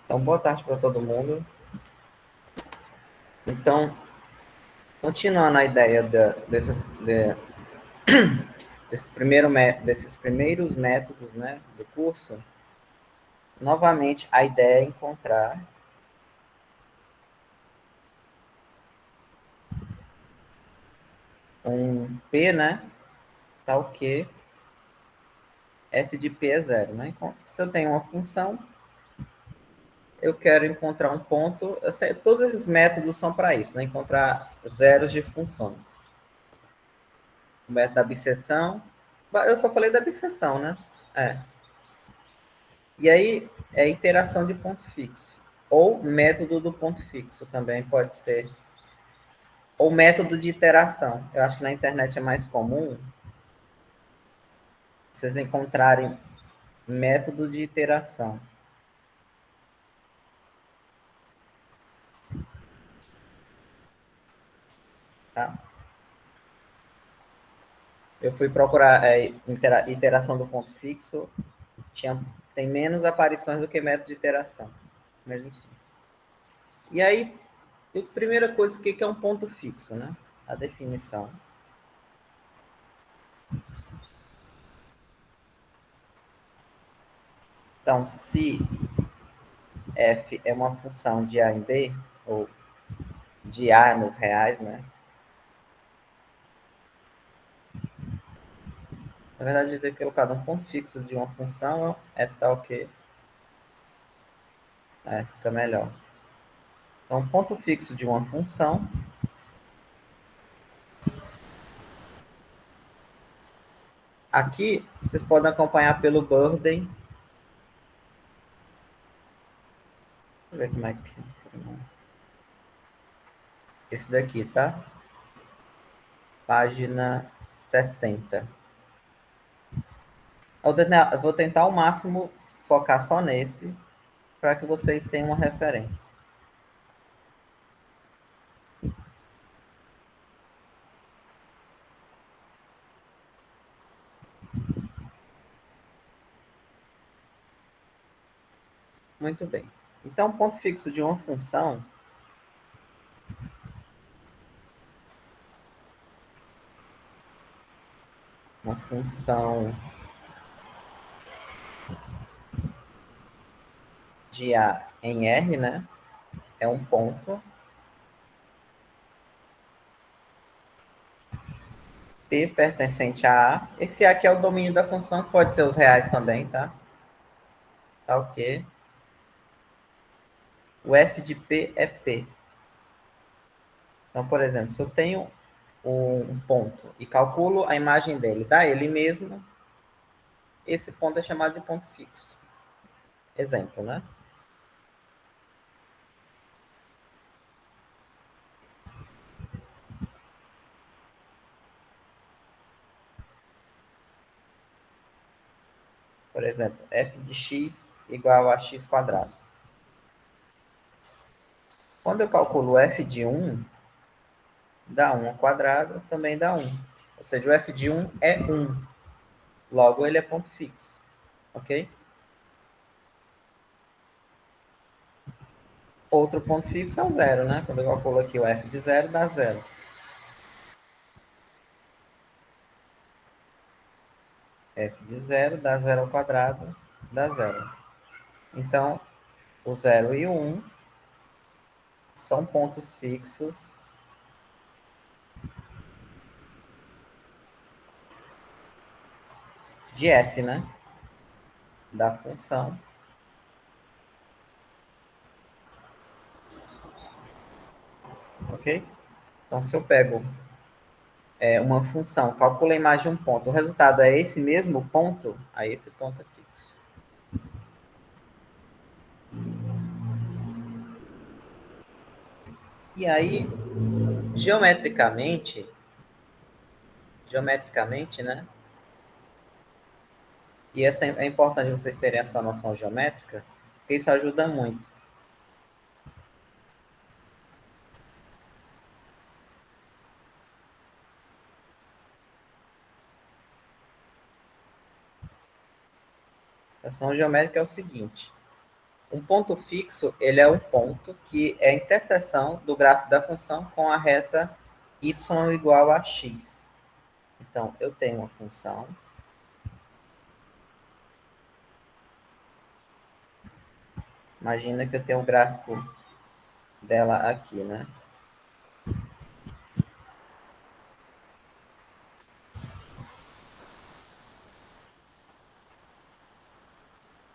Então, boa tarde para todo mundo. Então, continuando a ideia desses primeiros métodos, né, do curso, novamente a ideia é encontrar um P, né, tal que f de P é zero, né? Se eu tenho uma função, eu quero encontrar um ponto. Todos esses métodos são para isso, né? Encontrar zeros de funções. O método da bisseção. Eu só falei da bisseção, né? É. E aí é iteração de ponto fixo. Ou método do ponto fixo também pode ser. Ou método de iteração. Eu acho que na internet é mais comum vocês encontrarem método de iteração. Tá? Eu fui procurar iteração do ponto fixo, tem menos aparições do que método de iteração. Mas enfim. E aí, a primeira coisa, o que é um ponto fixo, né? A definição. Então, se f é uma função de a em b, ou de a nos reais, né? Na verdade, eu ter colocado um ponto fixo de uma função é tal que fica melhor. Então, ponto fixo de uma função. Aqui, vocês podem acompanhar pelo Burden. Deixa eu ver como é que... Esse daqui, tá? Página 60. Eu vou tentar ao máximo focar só nesse, para que vocês tenham uma referência. Muito bem. Então, ponto fixo de uma função de A em R, né? É um ponto. P pertencente a A. Esse A aqui é o domínio da função, que pode ser os reais também, tá? Tá ok. O f de P é P. Então, por exemplo, se eu tenho um ponto e calculo a imagem dele da ele mesmo, esse ponto é chamado de ponto fixo. Exemplo, né? Por exemplo, f de x igual a x quadrado. Quando eu calculo f de 1, dá 1 ao quadrado, também dá 1. Ou seja, o f de 1 é 1. Logo, ele é ponto fixo. Ok? Outro ponto fixo é o zero, né? Quando eu calculo aqui o f de 0, dá 0. F de 0 dá 0 ao quadrado, dá 0. Então, o 0 e o 1 são pontos fixos de f, né? Da função. Ok? Então, se eu pego uma função, calculo a imagem de um ponto, o resultado é esse mesmo ponto, aí esse ponto é fixo. E aí, geometricamente, né? E essa é importante vocês terem essa noção geométrica, porque isso ajuda muito. A noção geométrica é o seguinte: Um ponto fixo, ele é um ponto que é a interseção do gráfico da função com a reta y igual a x. Então, eu tenho uma função. Imagina que eu tenho um gráfico dela aqui, né?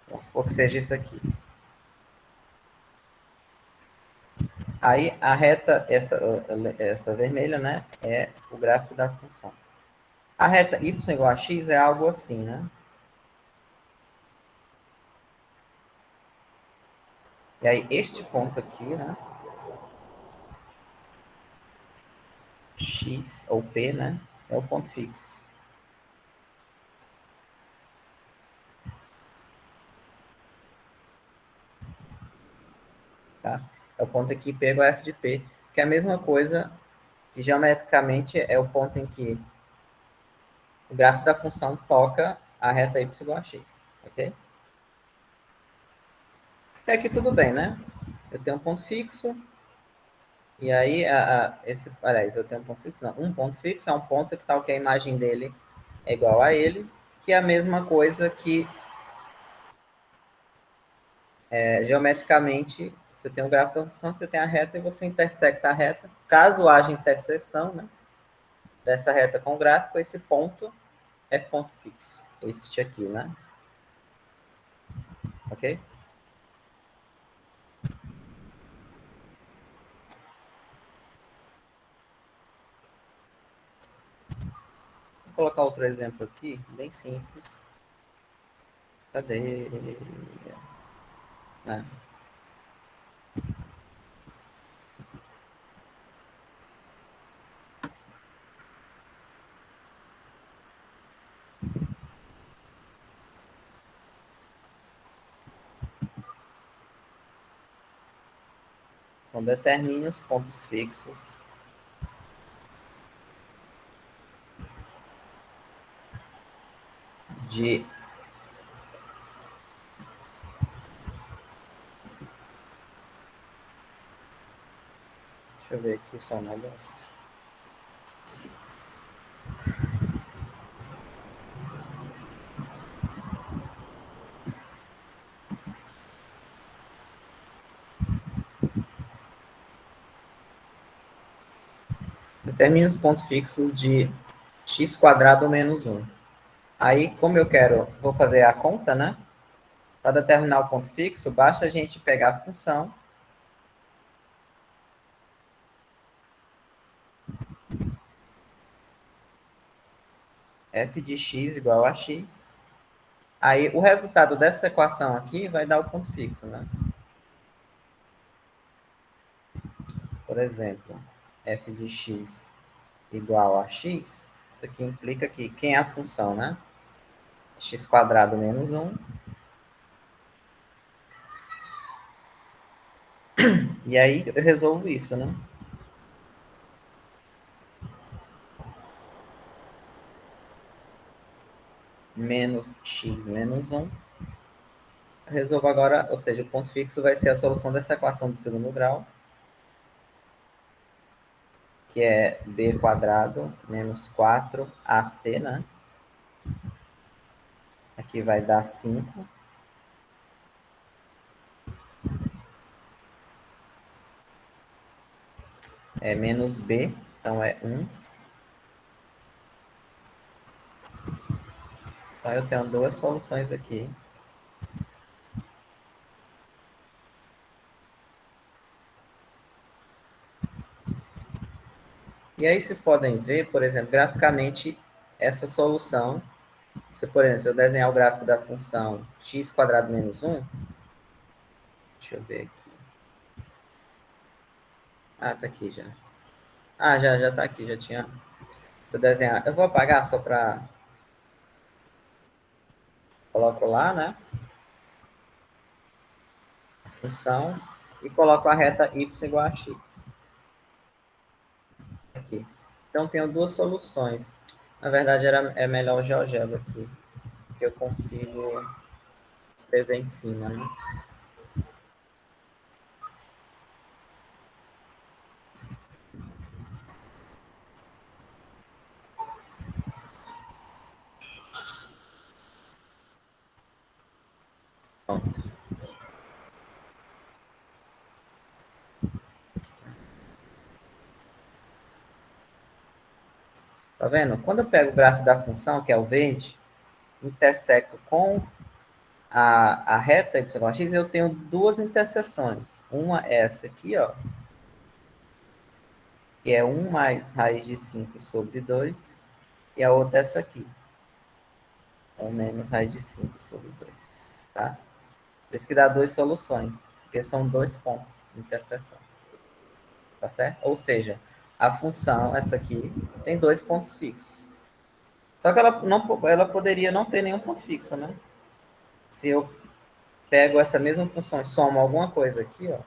Vamos supor que seja isso aqui. Aí, a reta, essa vermelha, né? É o gráfico da função. A reta y igual a x é algo assim, né? E aí, este ponto aqui, né? X, ou P, né? É o ponto fixo. Tá? É o ponto aqui P igual a F de P, que é a mesma coisa que geometricamente é o ponto em que o gráfico da função toca a reta y igual a x. Ok? Até aqui tudo bem, né? Eu tenho um ponto fixo, e aí, aliás, eu tenho um ponto fixo, não. Um ponto fixo é um ponto que tal que a imagem dele é igual a ele, que é a mesma coisa que geometricamente você tem um gráfico da função, você tem a reta e você intersecta a reta. Caso haja interseção, né, dessa reta com o gráfico, esse ponto é ponto fixo. Este aqui, né? Ok? Vou colocar outro exemplo aqui, bem simples. Cadê? Né? Então, determine os pontos fixos de... Deixa eu ver aqui só um negócio. Determine os pontos fixos de x quadrado menos 1. Aí, como eu quero, vou fazer a conta, né? Para determinar o ponto fixo, basta a gente pegar a função f de x igual a x. Aí, o resultado dessa equação aqui vai dar o ponto fixo, né? Por exemplo, f de x igual a x, isso aqui implica que quem é a função, né? X quadrado menos 1. E aí eu resolvo isso, né? Menos x menos 1. Eu resolvo agora, ou seja, o ponto fixo vai ser a solução dessa equação do segundo grau, que é b quadrado menos 4ac, né? Aqui vai dar 5. É menos b, então é 1. Então eu tenho duas soluções aqui. E aí vocês podem ver, por exemplo, graficamente, essa solução. Se, por exemplo, se eu desenhar o gráfico da função x quadrado menos 1, deixa eu ver aqui. Ah, tá aqui já. Ah, já tá aqui, já tinha. Se eu desenhar, eu vou apagar só para... Coloco lá, né? Função e coloco a reta y igual a x. Aqui. Então, tenho duas soluções. Na verdade, é melhor o GeoGebra aqui, que eu consigo escrever em cima, né? Pronto. Tá vendo? Quando eu pego o gráfico da função, que é o verde, intersecto com a reta yx, eu tenho duas interseções. Uma é essa aqui, ó, que é 1 mais raiz de 5 sobre 2, e a outra é essa aqui, 1 menos raiz de 5 sobre 2, tá? Por isso que dá duas soluções, porque são dois pontos de interseção, tá certo? Ou seja, a função, essa aqui, tem dois pontos fixos. Só que ela poderia não ter nenhum ponto fixo, né? Se eu pego essa mesma função e somo alguma coisa aqui, ó,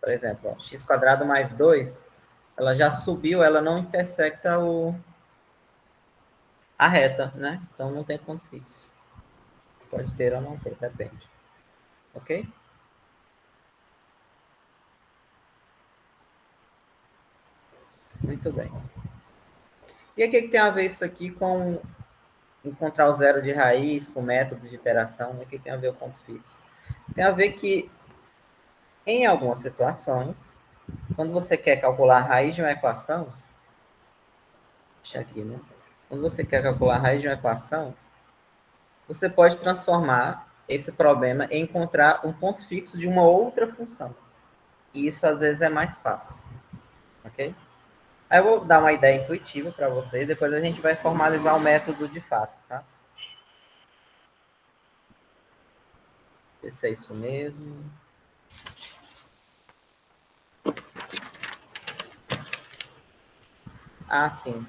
por exemplo, ó, x² mais 2, ela já subiu, ela não intersecta a reta, né? Então não tem ponto fixo. Pode ter ou não ter, depende. Ok? Muito bem. E o que tem a ver isso aqui com encontrar o zero de raiz, com método de iteração? O que tem a ver com o ponto fixo? Tem a ver que, em algumas situações, quando você quer calcular a raiz de uma equação, deixa aqui, né? Quando você quer calcular a raiz de uma equação, você pode transformar esse problema em encontrar um ponto fixo de uma outra função. E isso, às vezes, é mais fácil. Ok? Aí eu vou dar uma ideia intuitiva para vocês, depois a gente vai formalizar o método de fato, tá? Ver se é isso mesmo. Ah, sim.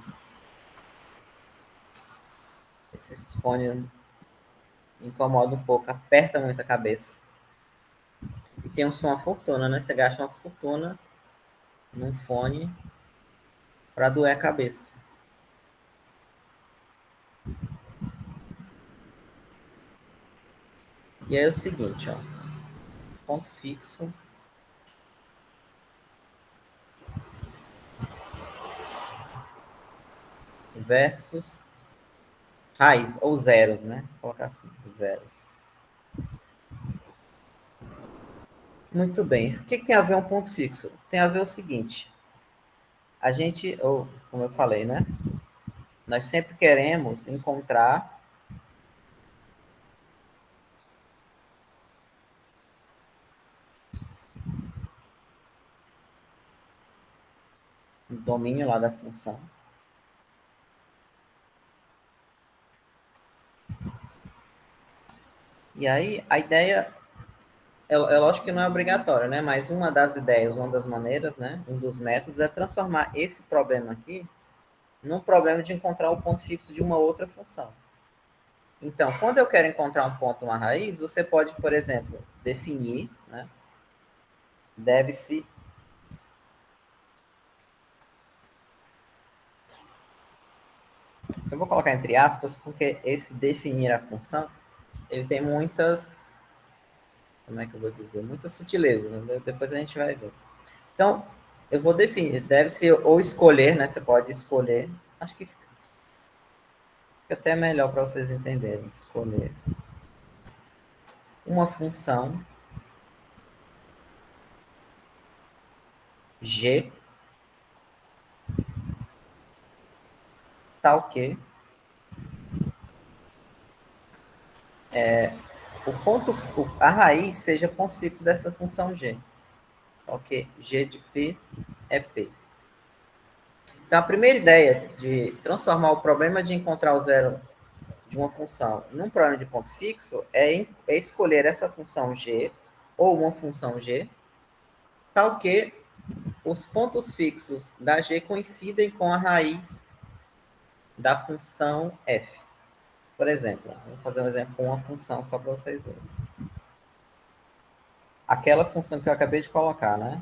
Esses fones me incomodam um pouco, aperta muito a cabeça. E tem um som uma fortuna, né? Você gasta uma fortuna num fone para doer a cabeça. E aí é o seguinte, ó. Ponto fixo versus raiz, ou zeros, né? Vou colocar assim, zeros. Muito bem. O que tem a ver um ponto fixo? Tem a ver o seguinte. A gente, ou como eu falei, né? Nós sempre queremos encontrar o domínio lá da função. E aí, a ideia, é lógico que não é obrigatória, né? Mas uma das ideias, uma das maneiras, né? Um dos métodos é transformar esse problema aqui num problema de encontrar o ponto fixo de uma outra função. Então, quando eu quero encontrar um ponto, uma raiz, você pode, por exemplo, definir, né? Deve-se. Eu vou colocar entre aspas, porque esse definir a função, ele tem muitas, como é que eu vou dizer? Muitas sutilezas, né? Depois a gente vai ver. Então, eu vou definir, deve-se ou escolher, né? Você pode escolher, acho que fica até melhor para vocês entenderem, escolher uma função g tal que o ponto, a raiz seja ponto fixo dessa função g. Ok? G de P é P. Então, a primeira ideia de transformar o problema de encontrar o zero de uma função num problema de ponto fixo é escolher essa função g, ou uma função g, tal que os pontos fixos da g coincidem com a raiz da função f. Por exemplo, vou fazer um exemplo com uma função só para vocês verem. Aquela função que eu acabei de colocar, né?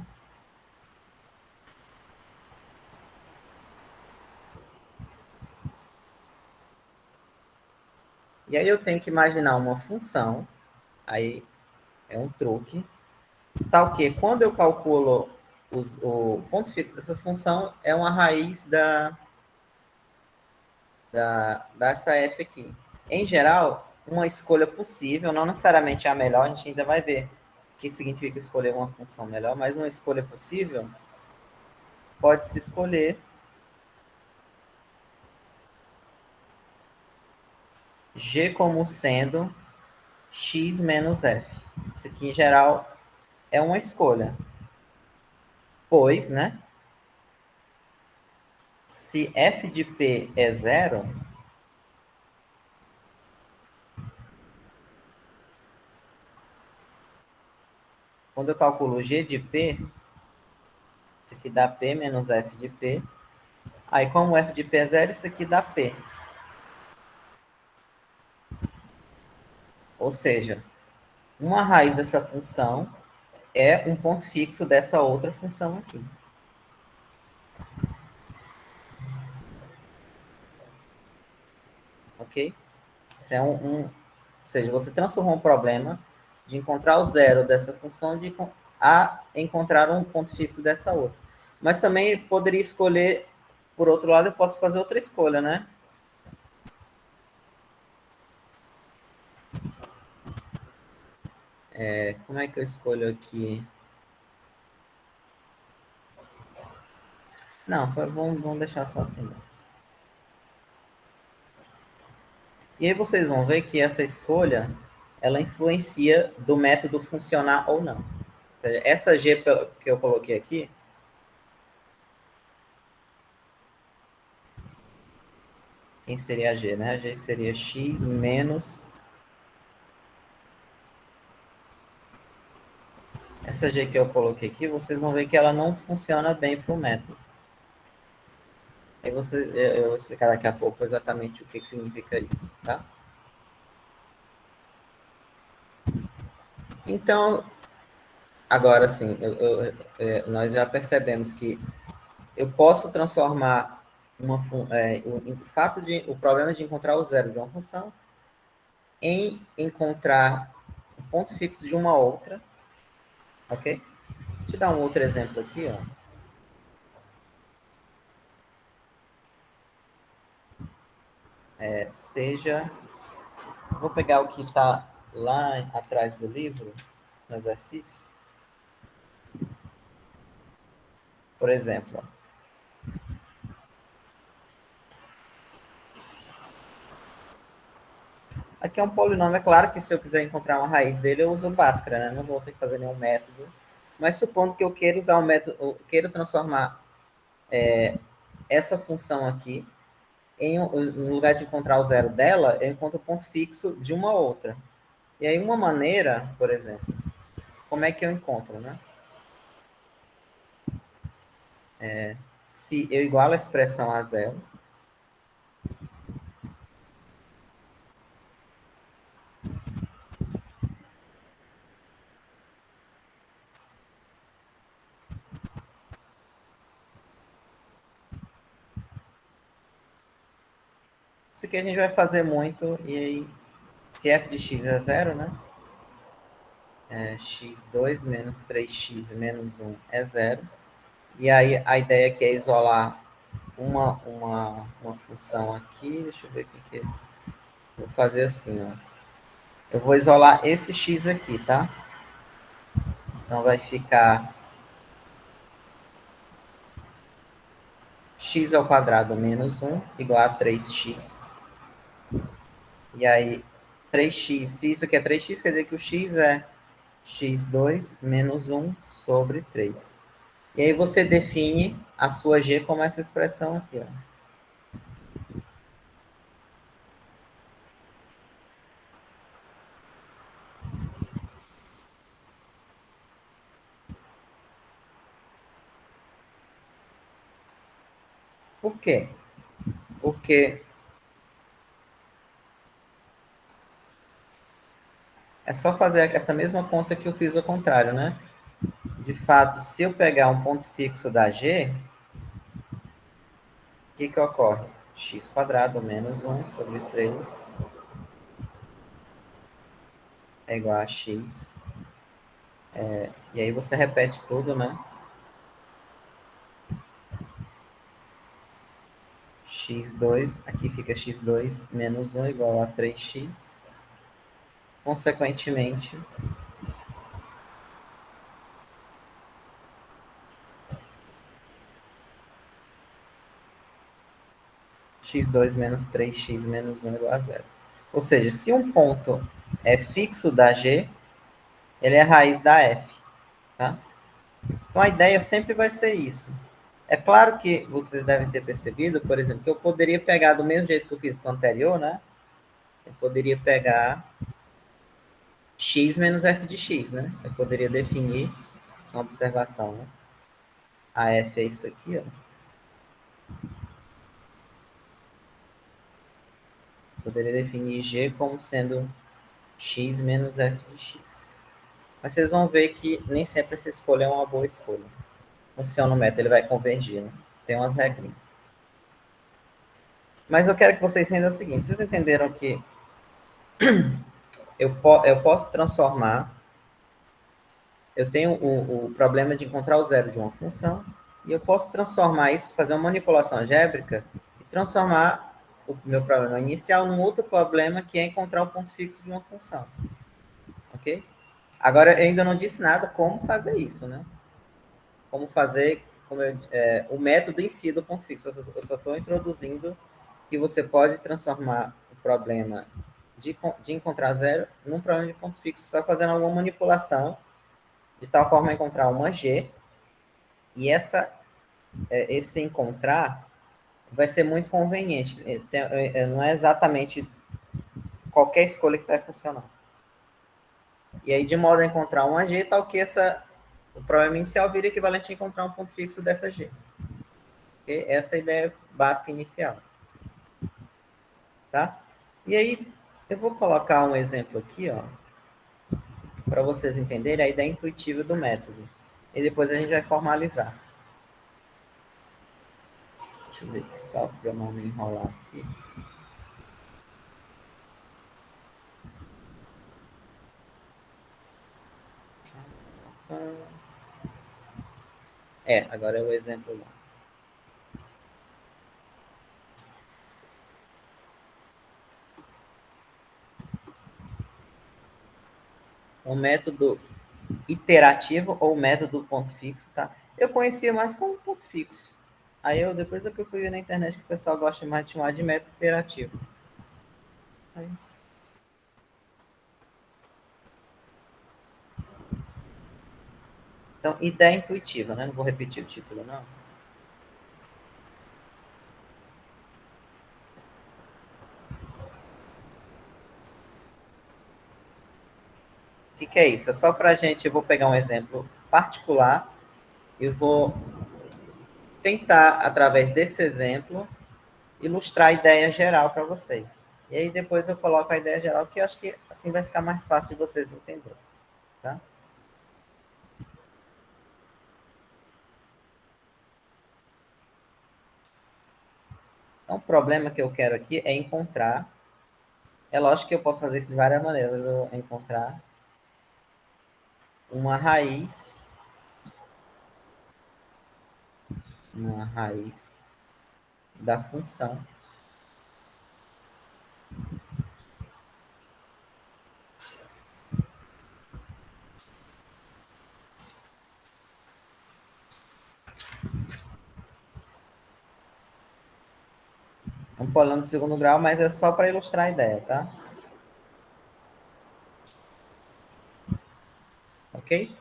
E aí eu tenho que imaginar uma função, aí é um truque, tal que quando eu calculo o ponto fixo dessa função é uma raiz dessa f aqui. Em geral, uma escolha possível, não necessariamente é a melhor, a gente ainda vai ver o que significa escolher uma função melhor, mas uma escolha possível pode-se escolher g como sendo x menos f. Isso aqui, em geral, é uma escolha. Pois, né, se f de p é zero, quando eu calculo g de p, isso aqui dá p menos f de p. Aí, como f de p é zero, isso aqui dá p. Ou seja, uma raiz dessa função é um ponto fixo dessa outra função aqui. Ok? Isso é ou seja, você transformou um problema de encontrar o zero dessa função a encontrar um ponto fixo dessa outra. Mas também poderia escolher, por outro lado, eu posso fazer outra escolha, né? Como é que eu escolho aqui? Não, vamos deixar só assim mesmo. E aí vocês vão ver que essa escolha, ela influencia do método funcionar ou não. Essa G que eu coloquei aqui, quem seria a G, né? A G seria x menos... Essa G que eu coloquei aqui, vocês vão ver que ela não funciona bem para o método. Aí eu vou explicar daqui a pouco exatamente o que significa isso, tá? Então, agora sim, nós já percebemos que eu posso transformar o problema de encontrar o zero de uma função em encontrar o ponto fixo de uma outra, ok? Deixa eu dar um outro exemplo aqui, ó. Seja, vou pegar o que está lá atrás do livro, no exercício. Por exemplo, ó. Aqui é um polinômio, é claro que se eu quiser encontrar uma raiz dele, eu uso Bhaskara, né? Não vou ter que fazer nenhum método. Mas supondo que eu queira usar um método, eu queira transformar essa função aqui no lugar de encontrar o zero dela, eu encontro o ponto fixo de uma outra. E aí uma maneira, por exemplo, como é que eu encontro, né? Se eu igualo a expressão a zero, isso aqui a gente vai fazer muito, e aí, se f de x é zero, né? X2 menos 3x menos 1 é zero. E aí a ideia aqui é isolar uma função aqui. Deixa eu ver o que é. Vou fazer assim, ó. Eu vou isolar esse x aqui, tá? Então vai ficar x ao quadrado menos 1 igual a 3x. E aí 3x, se isso aqui é 3x, quer dizer que o x é x2 menos 1 sobre 3. E aí você define a sua g como essa expressão aqui, ó. Por quê? Porque é só fazer essa mesma conta que eu fiz ao contrário, né? De fato, se eu pegar um ponto fixo da g, o que ocorre? X quadrado menos 1 sobre 3 é igual a x. E aí você repete tudo, né? x2, aqui fica x2 menos 1 igual a 3x. Consequentemente, x2 menos 3x menos 1 igual a zero. Ou seja, se um ponto é fixo da G, ele é a raiz da F. Tá? Então, a ideia sempre vai ser isso. É claro que vocês devem ter percebido, por exemplo, que eu poderia pegar do mesmo jeito que eu fiz com o anterior, né? Eu poderia pegar x menos f de x, né? Eu poderia definir, só uma observação, né? A f é isso aqui, ó. Eu poderia definir g como sendo x menos f de x. Mas vocês vão ver que nem sempre essa escolha é uma boa escolha. Funciona o método, ele vai convergir, né? Tem umas regrinhas. Mas eu quero que vocês entendam o seguinte: vocês entenderam que eu posso transformar. Eu tenho o problema de encontrar o zero de uma função, e eu posso transformar isso, fazer uma manipulação algébrica, e transformar o meu problema inicial num outro problema, que é encontrar o ponto fixo de uma função. Ok? Agora, eu ainda não disse nada como fazer isso, né? Como fazer o método em si do ponto fixo. Eu só estou introduzindo que você pode transformar o problema de encontrar zero num problema de ponto fixo, só fazendo alguma manipulação, de tal forma a encontrar uma G, e esse encontrar vai ser muito conveniente. Não é exatamente qualquer escolha que vai funcionar. E aí, de modo a encontrar uma G, tal que o problema inicial vira equivalente a encontrar um ponto fixo dessa G. Okay? Essa é a ideia básica inicial. Tá? E aí, eu vou colocar um exemplo aqui, ó, para vocês entenderem a ideia intuitiva do método. E depois a gente vai formalizar. Deixa eu ver aqui só para eu não me enrolar aqui. Agora é o exemplo lá. O método iterativo ou método ponto fixo, tá? Eu conhecia mais como ponto fixo. Aí depois é que eu fui ver na internet que o pessoal gosta mais de chamar de método iterativo. Mas... Então, ideia intuitiva, né? Não vou repetir o título, não. O que é isso? É só para a gente, eu vou pegar um exemplo particular e vou tentar, através desse exemplo, ilustrar a ideia geral para vocês. E aí depois eu coloco a ideia geral, que eu acho que assim vai ficar mais fácil de vocês entenderem. Tá? Então, o problema que eu quero aqui é encontrar. É lógico que eu posso fazer isso de várias maneiras. Eu vou encontrar uma raiz da função um polínômio de segundo grau, mas é só para ilustrar a ideia, tá? Ok?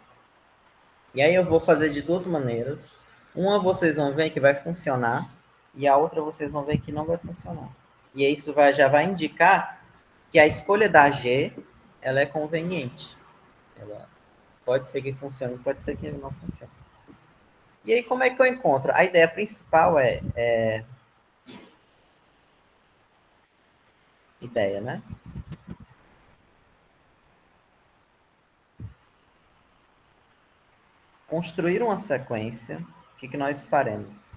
E aí eu vou fazer de duas maneiras. Uma vocês vão ver que vai funcionar e a outra vocês vão ver que não vai funcionar. E isso já vai indicar que a escolha da G ela é conveniente. Ela pode ser que funcione, pode ser que não funcione. E aí como é que eu encontro? A ideia principal é ideia, né? Construir uma sequência. O que nós faremos?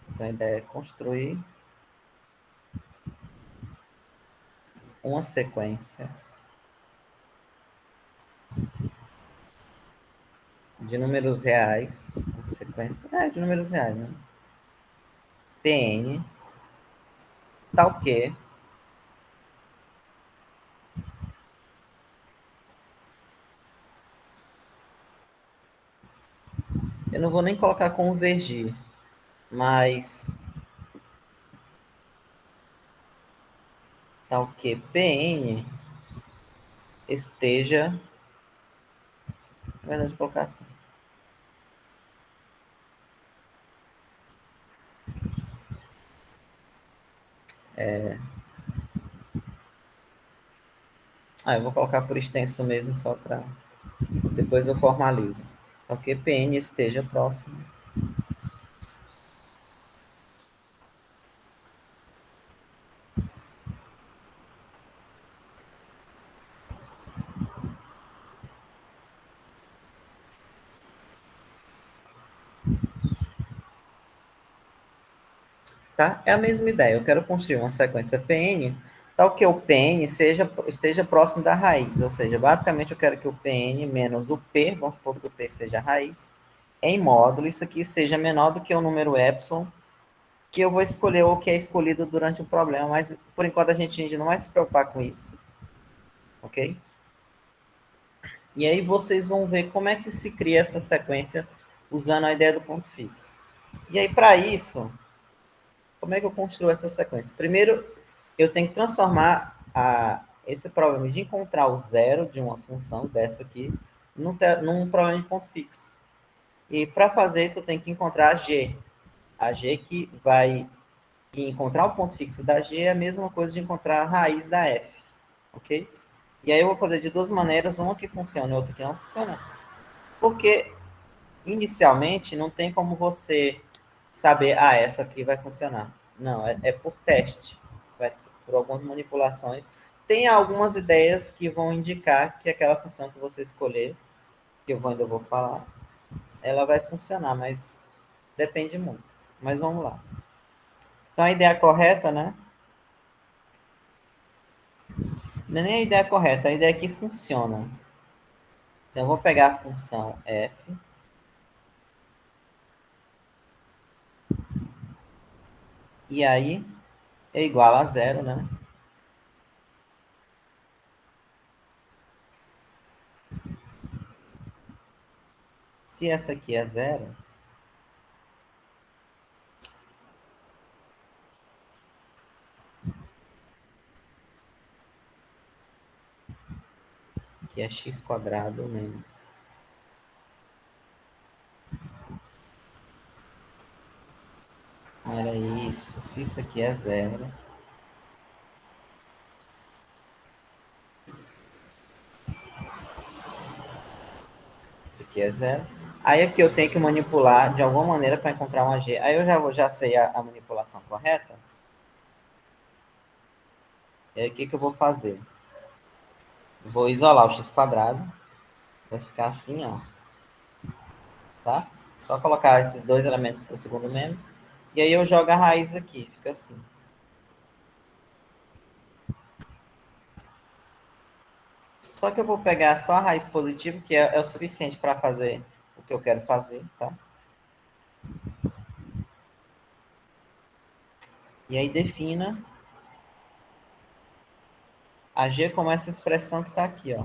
Então a ideia é construir uma sequência de números reais, uma sequência de números reais, né? Pn Tá o quê? Eu não vou nem colocar convergir, mas tá o quê? Pn esteja, na verdade, vou colocar assim. Eu vou colocar por extenso mesmo, só para depois eu formalizo. Tá ok? Pn esteja próximo. Tá? É a mesma ideia. Eu quero construir uma sequência Pn, tal que o Pn esteja próximo da raiz. Ou seja, basicamente eu quero que o Pn menos o P, vamos supor que o P seja a raiz, em módulo, isso aqui seja menor do que o número epsilon, que eu vou escolher o que é escolhido durante o problema, mas por enquanto a gente não vai se preocupar com isso. Ok? E aí vocês vão ver como é que se cria essa sequência usando a ideia do ponto fixo. E aí, para isso, como é que eu construo essa sequência? Primeiro, eu tenho que transformar esse problema de encontrar o zero de uma função dessa aqui num problema de ponto fixo. E para fazer isso, eu tenho que encontrar a g. A g que encontrar o ponto fixo da g é a mesma coisa de encontrar a raiz da f. Ok? E aí eu vou fazer de duas maneiras, uma que funciona e outra que não funciona. Porque inicialmente não tem como você saber, essa aqui vai funcionar. Não, é por teste, por algumas manipulações. Tem algumas ideias que vão indicar que aquela função que você escolher, que eu ainda vou falar, ela vai funcionar, mas depende muito. Mas vamos lá. Então a ideia correta, né? Não é nem a ideia correta, a ideia que funciona. Então eu vou pegar a função f, e aí é igual a zero, né? Se essa aqui é zero, que é x quadrado menos. Era isso. Se isso aqui é zero, isso aqui é zero. Aí aqui eu tenho que manipular de alguma maneira para encontrar uma g. Aí eu já sei a manipulação correta. E aí o que eu vou fazer? Vou isolar o x quadrado. Vai ficar assim, ó. Tá? Só colocar esses dois elementos para o segundo membro. E aí eu jogo a raiz aqui. Fica assim. Só que eu vou pegar só a raiz positiva, que é o suficiente para fazer o que eu quero fazer, tá? E aí defina a g como essa expressão que está aqui, ó.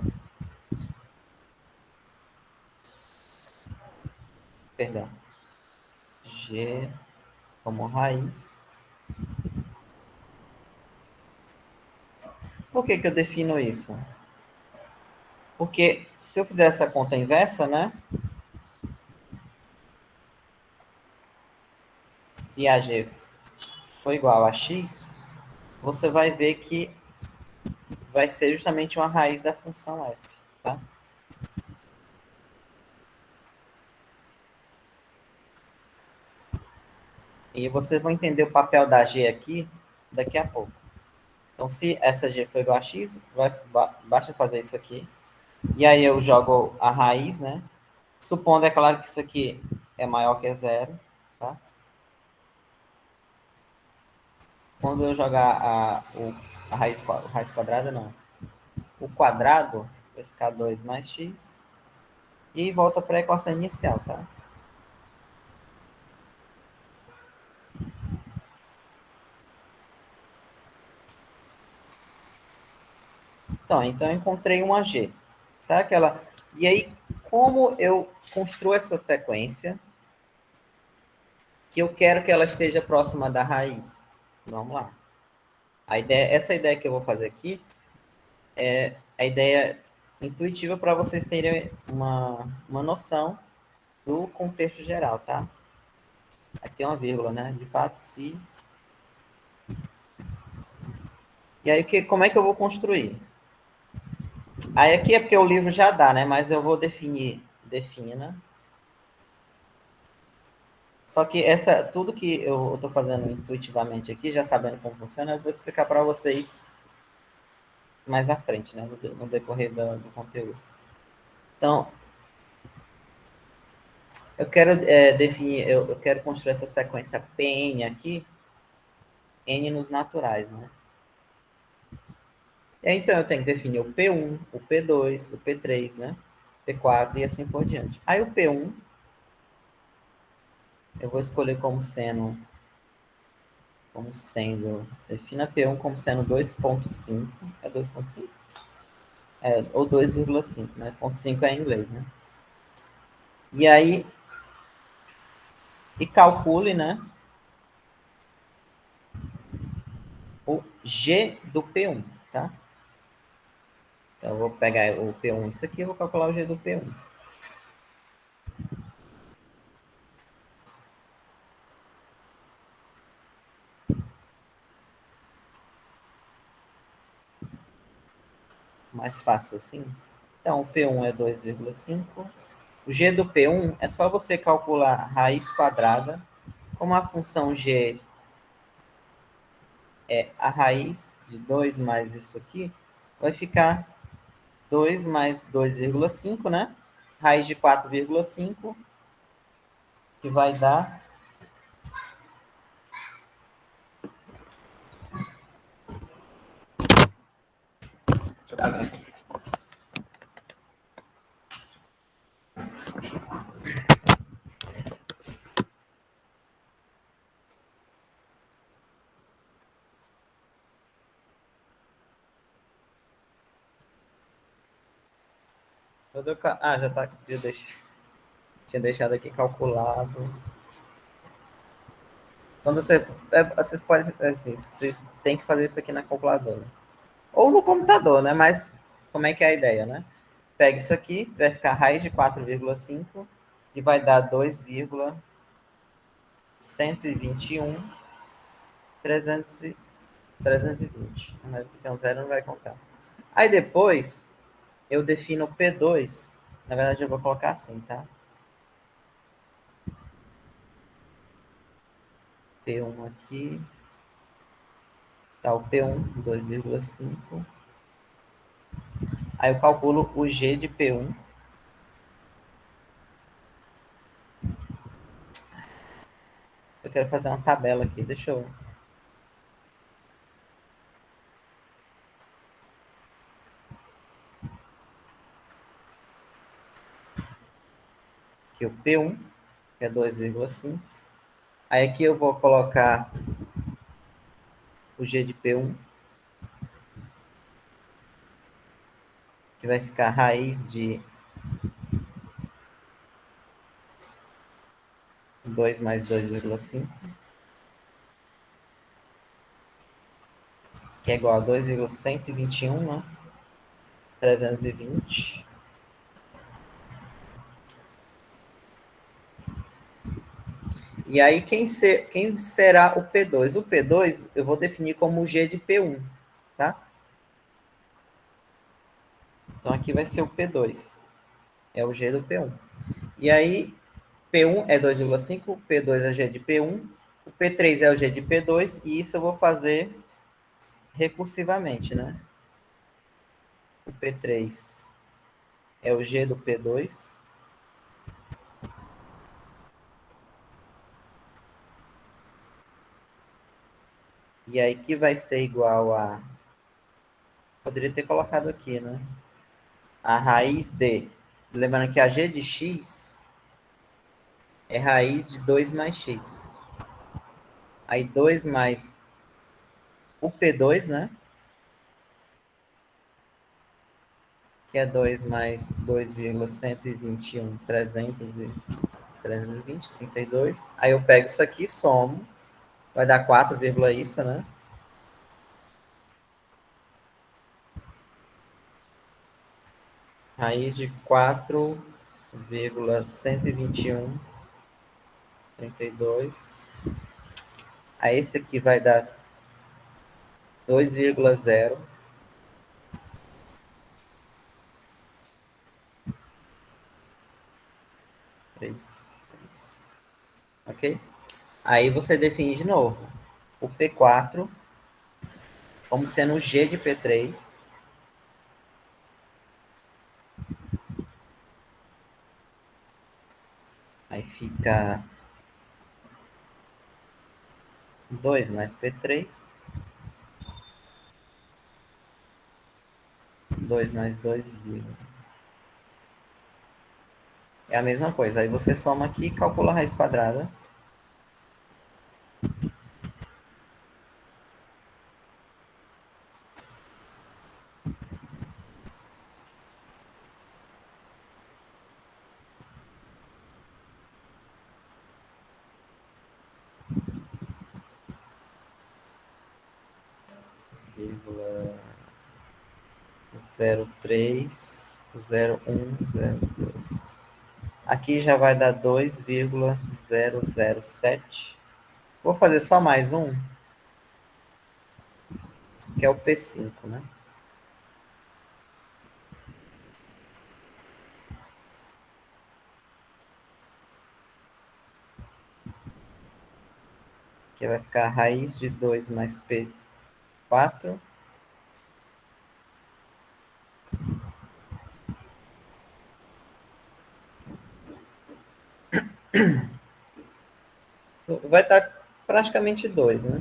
Perdão. G como raiz. Por que eu defino isso? Porque se eu fizer essa conta inversa, né? Se a g for igual a x, você vai ver que vai ser justamente uma raiz da função f, tá? E vocês vão entender o papel da g aqui daqui a pouco. Então, se essa g for igual a x, basta fazer isso aqui. E aí eu jogo a raiz, né? Supondo, é claro, que isso aqui é maior que zero, tá? Quando eu jogar a raiz quadrada, não. O quadrado vai ficar 2 mais x. E volta para a equação inicial, tá? Então eu encontrei uma G. Sabe aquela... E aí, como eu construo essa sequência, que eu quero que ela esteja próxima da raiz? Vamos lá. Essa ideia que eu vou fazer aqui é a ideia intuitiva para vocês terem uma noção do contexto geral, tá? Aqui tem uma vírgula, né? De fato, se... E aí, como é que eu vou construir? Aí aqui é porque o livro já dá, né? Mas eu vou defina. Só que tudo que eu estou fazendo intuitivamente aqui, já sabendo como funciona, eu vou explicar para vocês mais à frente, né? No decorrer do conteúdo. Então, eu quero definir, eu quero construir essa sequência Pn aqui, N nos naturais, né? Então, eu tenho que definir o P1, o P2, o P3, né? P4 e assim por diante. Aí o P1, eu vou escolher defina P1 como sendo 2.5, é 2.5? Ou 2,5, né? 0,5 é em inglês, né? E aí, calcule, né? O G do P1, tá? Então, eu vou pegar o P1, isso aqui, e vou calcular o G do P1. Mais fácil assim. Então, o P1 é 2,5. O G do P1 é só você calcular a raiz quadrada, como a função G é a raiz de 2 mais isso aqui, vai ficar 2 mais 2,5, né? Raiz de 4,5, que vai dar... Deixa eu pegar aqui. Já tá aqui. Tinha deixado aqui calculado. Quando vocês podem, assim, vocês têm que fazer isso aqui na calculadora. Ou no computador, né? Mas como é que é a ideia, né? Pega isso aqui, vai ficar raiz de 4,5 e vai dar 2,121 320. Mas aqui tem um zero, não vai contar. Aí depois eu defino o P2. Na verdade eu vou colocar assim, tá? P1 aqui. Tá o P1, 2,5. Aí eu calculo o G de P1. Eu quero fazer uma tabela aqui, deixa eu... Aqui o P1, que é 2,5. Aí aqui eu vou colocar o G de P1, que vai ficar raiz de 2 mais 2,5, que é igual a 2,121, né? 320. E aí, quem será o P2? O P2 eu vou definir como o G de P1, tá? Então, aqui vai ser o P2. É o G do P1. E aí, P1 é 2,5, P2 é o G de P1, o P3 é o G de P2, e isso eu vou fazer recursivamente, né? O P3 é o G do P2. E aí que vai ser igual a... Poderia ter colocado aqui, né? A raiz de... Lembrando que a G de X é raiz de 2 mais X. Aí 2 mais o P2, né? que é 2 mais 2,121, 320, 32. Aí eu pego isso aqui, somo, vai dar 4, isso, né? Raiz de 4,121, 32. Aí esse aqui vai dar 2,0. 3, 6. Ok? Aí você define de novo o P4 como sendo o G de P3. Aí fica 2 mais P3. 2 mais 2, é a mesma coisa. Aí você soma aqui e calcula a raiz quadrada. Vírgula 0,3, 0,1, 0,2. Aqui já vai dar 2,007. Vou fazer só mais um, que é o P5, né? Que vai ficar a raiz de 2 mais P4. Vai estar praticamente 2, né?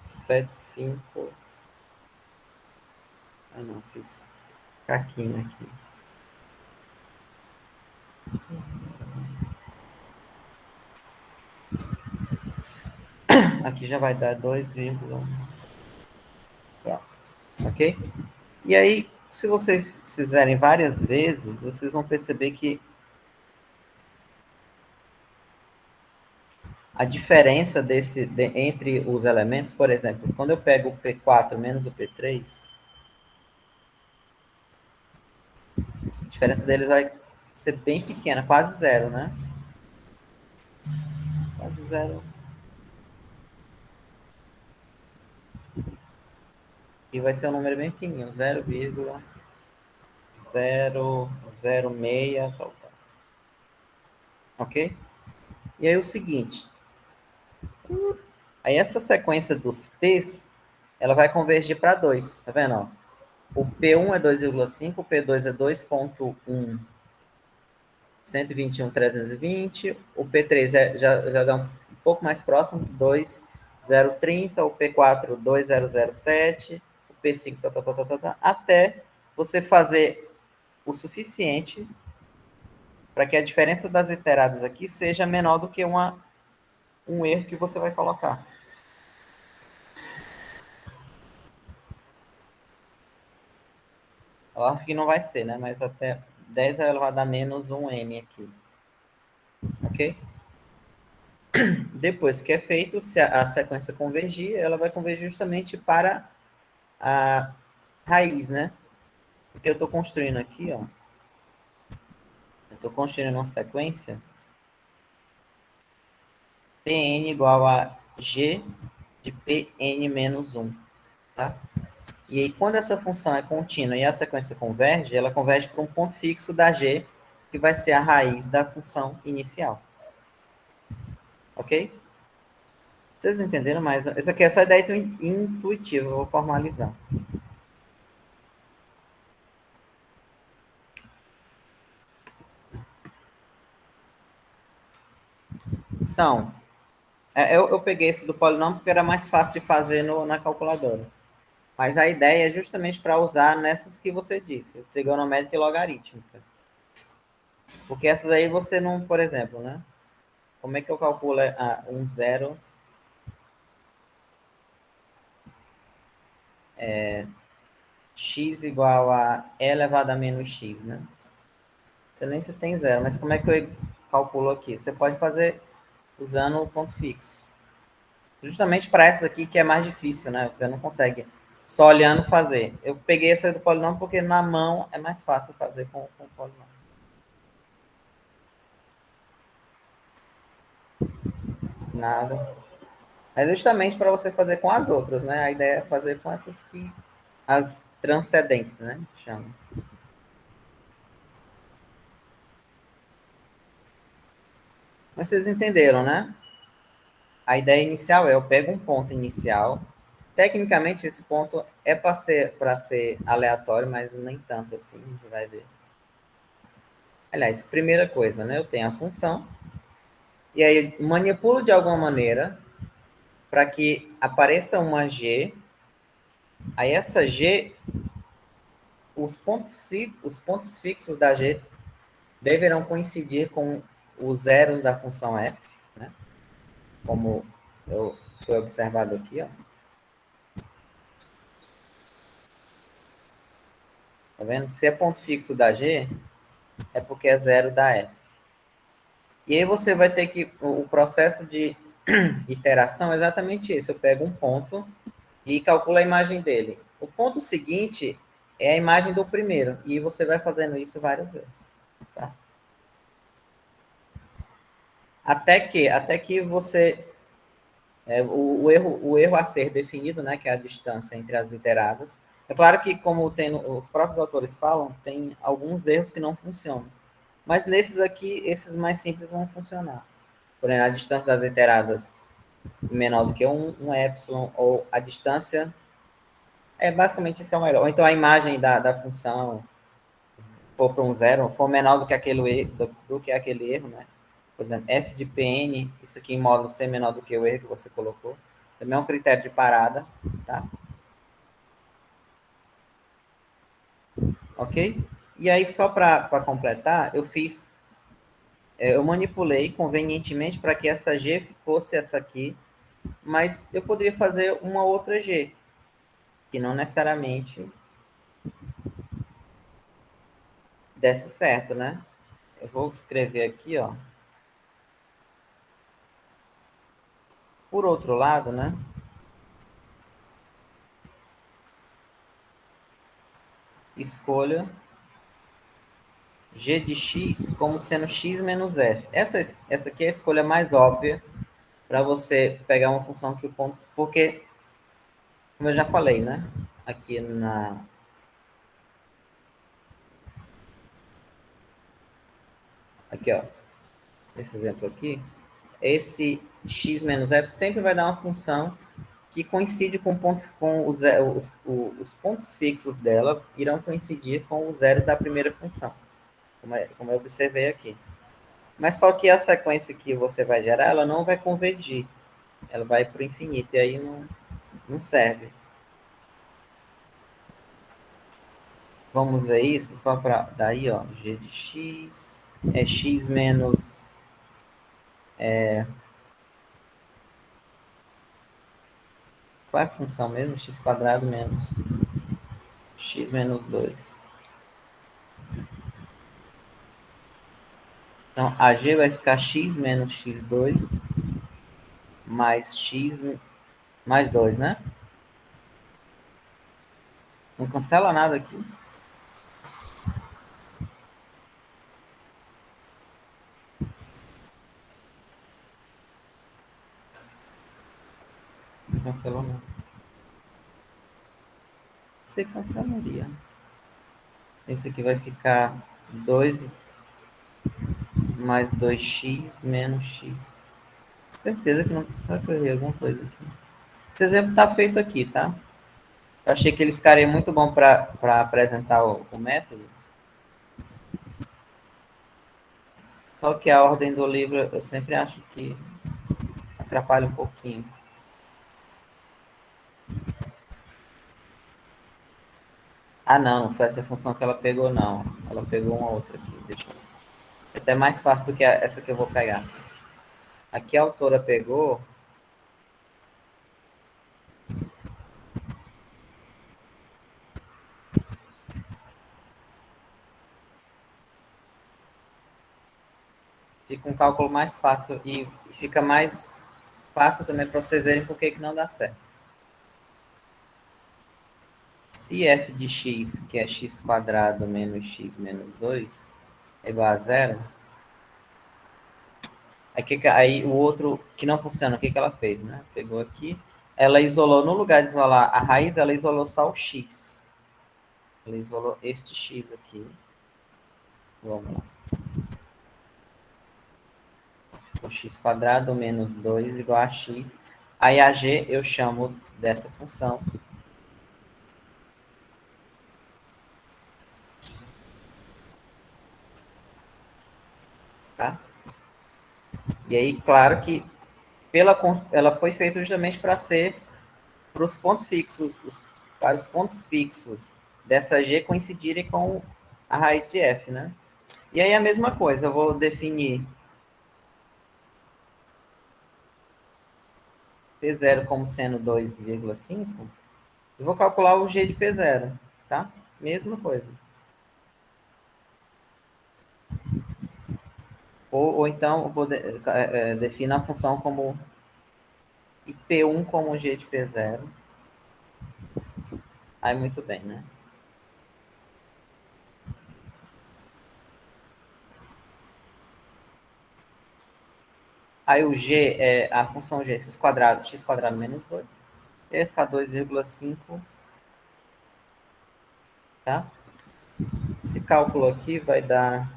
7,5. Ah, não, fiz caquinho aqui. Aqui já vai dar 2, pronto. Ok? E aí, se vocês fizerem várias vezes, vocês vão perceber que a diferença entre os elementos, por exemplo, quando eu pego o P4 menos o P3, a diferença deles vai ser bem pequena, quase zero, né? Quase zero. E vai ser um número bem pequenininho, 0,006, tal, tal. Ok? E aí o seguinte, aí essa sequência dos P's, ela vai convergir para 2, tá vendo? Ó? O P1 é 2,5, o P2 é 2,1, 121, 320, o P3 já dá um pouco mais próximo, 2,030, o P4, 2,007, o P5, até você fazer o suficiente para que a diferença das iteradas aqui seja menor do que um erro que você vai colocar. Eu acho que não vai ser, né? Mas até 10 ela vai dar menos um M aqui. Ok? Depois que é feito, se a sequência convergir, ela vai convergir justamente para a raiz, né? Porque eu estou construindo aqui, ó. Eu estou construindo uma sequência Pn igual a G de Pn menos 1, tá? E aí, quando essa função é contínua e a sequência converge, ela converge para um ponto fixo da G, que vai ser a raiz da função inicial. Ok? Vocês entenderam mais? Essa aqui é só a ideia intuitiva, eu vou formalizar. São. Eu peguei esse do polinômio porque era mais fácil de fazer na calculadora. Mas a ideia é justamente para usar nessas que você disse, trigonométrica e logarítmica. Porque essas aí você não, por exemplo, né? Como é que eu calculo um zero? X igual a e elevado a menos x, né? Você nem se tem zero, mas como é que eu calculo aqui? Você pode fazer usando o ponto fixo. Justamente para essas aqui que é mais difícil, né? Você não consegue só olhando fazer. Eu peguei essa do polinômio porque na mão é mais fácil fazer com o polinômio. Nada. É justamente para você fazer com as outras, né? A ideia é fazer com essas que as transcendentes, né? Chama. Mas vocês entenderam, né? A ideia inicial é eu pego um ponto inicial. Tecnicamente, esse ponto é para ser aleatório, mas nem tanto assim, a gente vai ver. Aliás, primeira coisa, né? Eu tenho a função, e aí manipulo de alguma maneira para que apareça uma g. Aí essa g, os pontos fixos da g deverão coincidir com os zeros da função f, né? Como foi observado aqui, ó. Tá vendo? Se é ponto fixo da g, é porque é zero da f. E aí você vai ter que o processo de iteração é exatamente esse. Eu pego um ponto e calculo a imagem dele. O ponto seguinte é a imagem do primeiro e você vai fazendo isso várias vezes, tá? Até que você o erro a ser definido, né, que é a distância entre as iteradas. É claro que, como os próprios autores falam, tem alguns erros que não funcionam. Mas nesses aqui, esses mais simples vão funcionar. Por exemplo, a distância das iteradas menor do que um epsilon, ou a distância, basicamente isso é o melhor. Ou então a imagem da função for para um zero, for menor do que aquele erro, né? Por exemplo, f de Pn, isso aqui em módulo C menor do que o erro que você colocou. Também é um critério de parada, tá? Ok? E aí, só para completar, eu manipulei convenientemente para que essa G fosse essa aqui, mas eu poderia fazer uma outra G, que não necessariamente desse certo, né? Eu vou escrever aqui, ó. Por outro lado, né? Escolha g de x como sendo x menos f. Essa aqui é a escolha mais óbvia para você pegar uma função que o ponto... Porque, como eu já falei, né? Aqui Aqui, ó. Esse exemplo aqui. Esse x menos f sempre vai dar uma função que coincide com os pontos fixos dela irão coincidir com os zeros da primeira função, como eu observei aqui. Mas só que a sequência que você vai gerar, ela não vai convergir, ela vai para o infinito, e aí não serve. Vamos ver isso só para daí, ó, g de x é x menos qual é a função mesmo? X quadrado menos x menos 2. Então, a g vai ficar x menos x2 mais x mais 2, né? Não cancela nada aqui. Não cancelou não. Você cancelaria. Esse aqui vai ficar 2 mais 2x menos x. Certeza que não. Será que eu errei alguma coisa aqui? Esse exemplo está feito aqui, tá? Eu achei que ele ficaria muito bom para apresentar o método. Só que a ordem do livro eu sempre acho que atrapalha um pouquinho. Ah, não foi essa função que ela pegou, não. Ela pegou uma outra aqui. Deixa eu... É até mais fácil do que essa que eu vou pegar. Aqui a autora pegou fica um cálculo mais fácil e fica mais fácil também para vocês verem por que não dá certo. Se f de x, que é x quadrado menos x menos 2, é igual a zero, aí o outro que não funciona, o que ela fez? Né? Pegou aqui, ela isolou, no lugar de isolar a raiz, ela isolou só o x. Ela isolou este x aqui. Vamos lá. O x quadrado menos 2 igual a x. Aí a g eu chamo dessa função. Tá? E aí, claro que ela foi feita justamente para ser para os pontos fixos, para os pontos fixos dessa g coincidirem com a raiz de f, né? E aí a mesma coisa, eu vou definir P0 como sendo 2,5, e vou calcular o g de P0, tá? Mesma coisa. Ou então eu vou definir a função como P1 como g de P0. Aí muito bem, né? Aí o g é a função g, x quadrado menos 2. E vai ficar 2,5, tá? Esse cálculo aqui vai dar...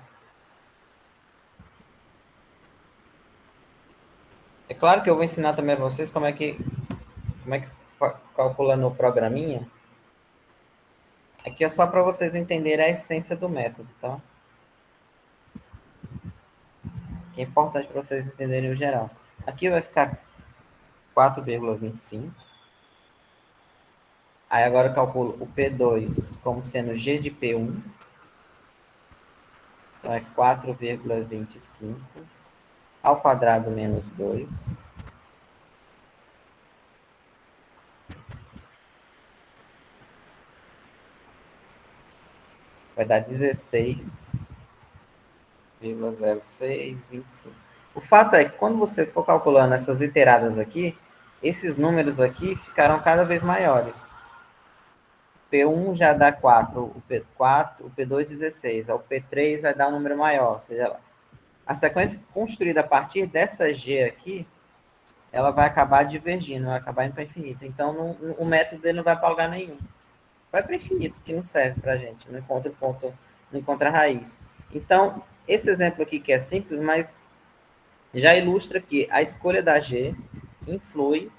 É claro que eu vou ensinar também a vocês como é que calcula no programinha. Aqui é só para vocês entenderem a essência do método, tá? Que é importante para vocês entenderem o geral. Aqui vai ficar 4,25. Aí agora eu calculo o P2 como sendo g de P1. Então é 4,25 ao quadrado menos 2. Vai dar 16,0625. O fato é que quando você for calculando essas iteradas aqui, esses números aqui ficarão cada vez maiores. P1 já dá 4, o P4, o P2 16, o P3 vai dar um número maior, ou seja, a sequência construída a partir dessa G aqui, ela vai acabar divergindo, vai acabar indo para infinito. Então, o método dele não vai para lugar nenhum. Vai para infinito, que não serve para a gente, não encontra ponto, não encontra raiz. Então, esse exemplo aqui que é simples, mas já ilustra que a escolha da G influi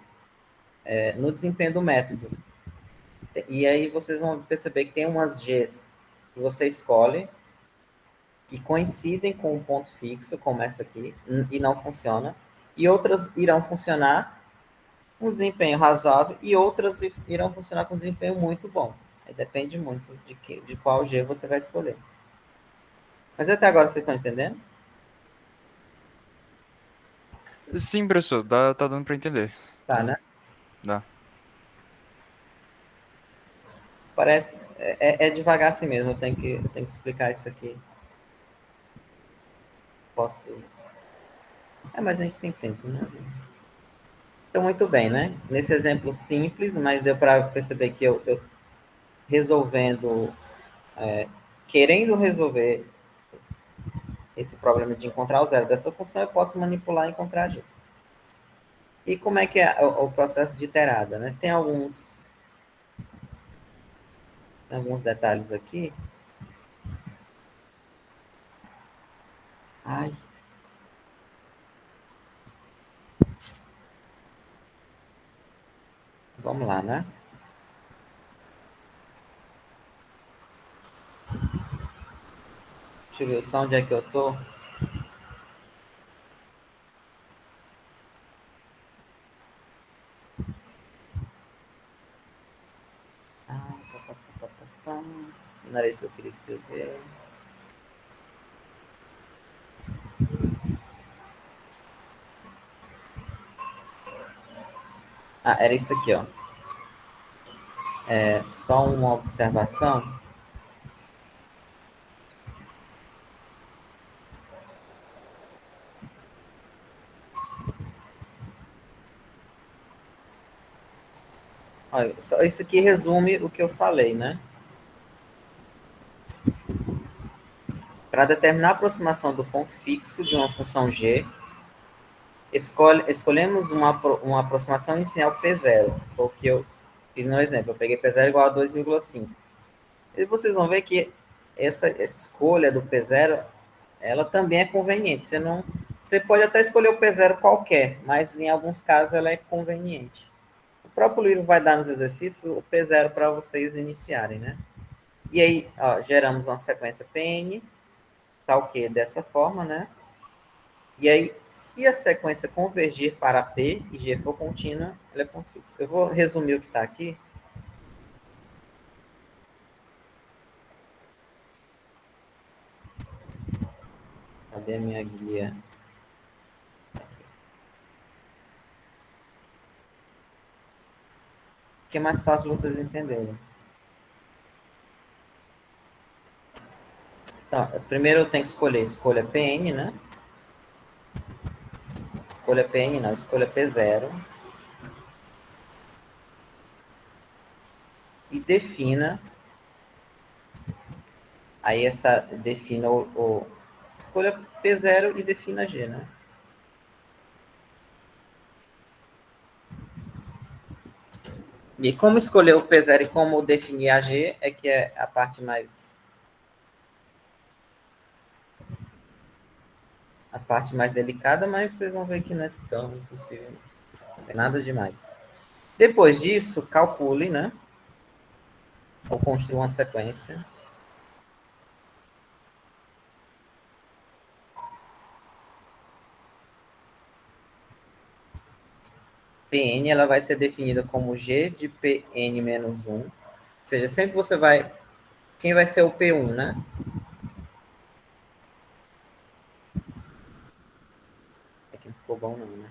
no desempenho do método. E aí vocês vão perceber que tem umas Gs que você escolhe que coincidem com um ponto fixo, como essa aqui, e não funciona, e outras irão funcionar com desempenho razoável e outras irão funcionar com desempenho muito bom. Aí depende muito de qual G você vai escolher. Mas até agora vocês estão entendendo? Sim, professor, tá dando para entender. Tá, né? Dá. Parece. É devagar assim mesmo, eu tenho que explicar isso aqui. Posso. Mas a gente tem tempo, né? Então, muito bem, né? Nesse exemplo simples, mas deu para perceber que eu resolvendo, querendo resolver esse problema de encontrar o zero dessa função, eu posso manipular e encontrar g. E como é que é o processo de iterada, né? Tem alguns detalhes aqui. Ai. Vamos lá, né? Deixa eu ver só onde é que eu tô. Não era isso que eu queria escrever. Ah, era isso aqui, ó. É só uma observação. Olha, só isso aqui resume o que eu falei, né? Para determinar a aproximação do ponto fixo de uma função g, escolhemos uma aproximação inicial P0, foi o que eu fiz no exemplo. Eu peguei P0 igual a 2,5. E vocês vão ver que essa escolha do P0, ela também é conveniente. Você pode até escolher o P0 qualquer, mas em alguns casos ela é conveniente. O próprio livro vai dar nos exercícios o P0 para vocês iniciarem, né? E aí, ó, geramos uma sequência PN, tá o quê? Dessa forma, né? E aí, se a sequência convergir para P e G for contínua, ela é ponto fixo. Eu vou resumir o que está aqui. Cadê a minha guia? Aqui. Que é mais fácil vocês entenderem. Então, primeiro eu tenho que escolha PN, né? Escolha PN não, escolha P0. E defina. Aí defina escolha P0 e defina G, né? E como escolher o P0 e como definir a G é que é a parte mais delicada, mas vocês vão ver que não é tão impossível. Não tem nada demais. Depois disso, calcule, né? Ou construa uma sequência. Pn ela vai ser definida como G de Pn menos 1. Ou seja, sempre você vai... Quem vai ser o P1, né? Aqui não ficou bom não, né?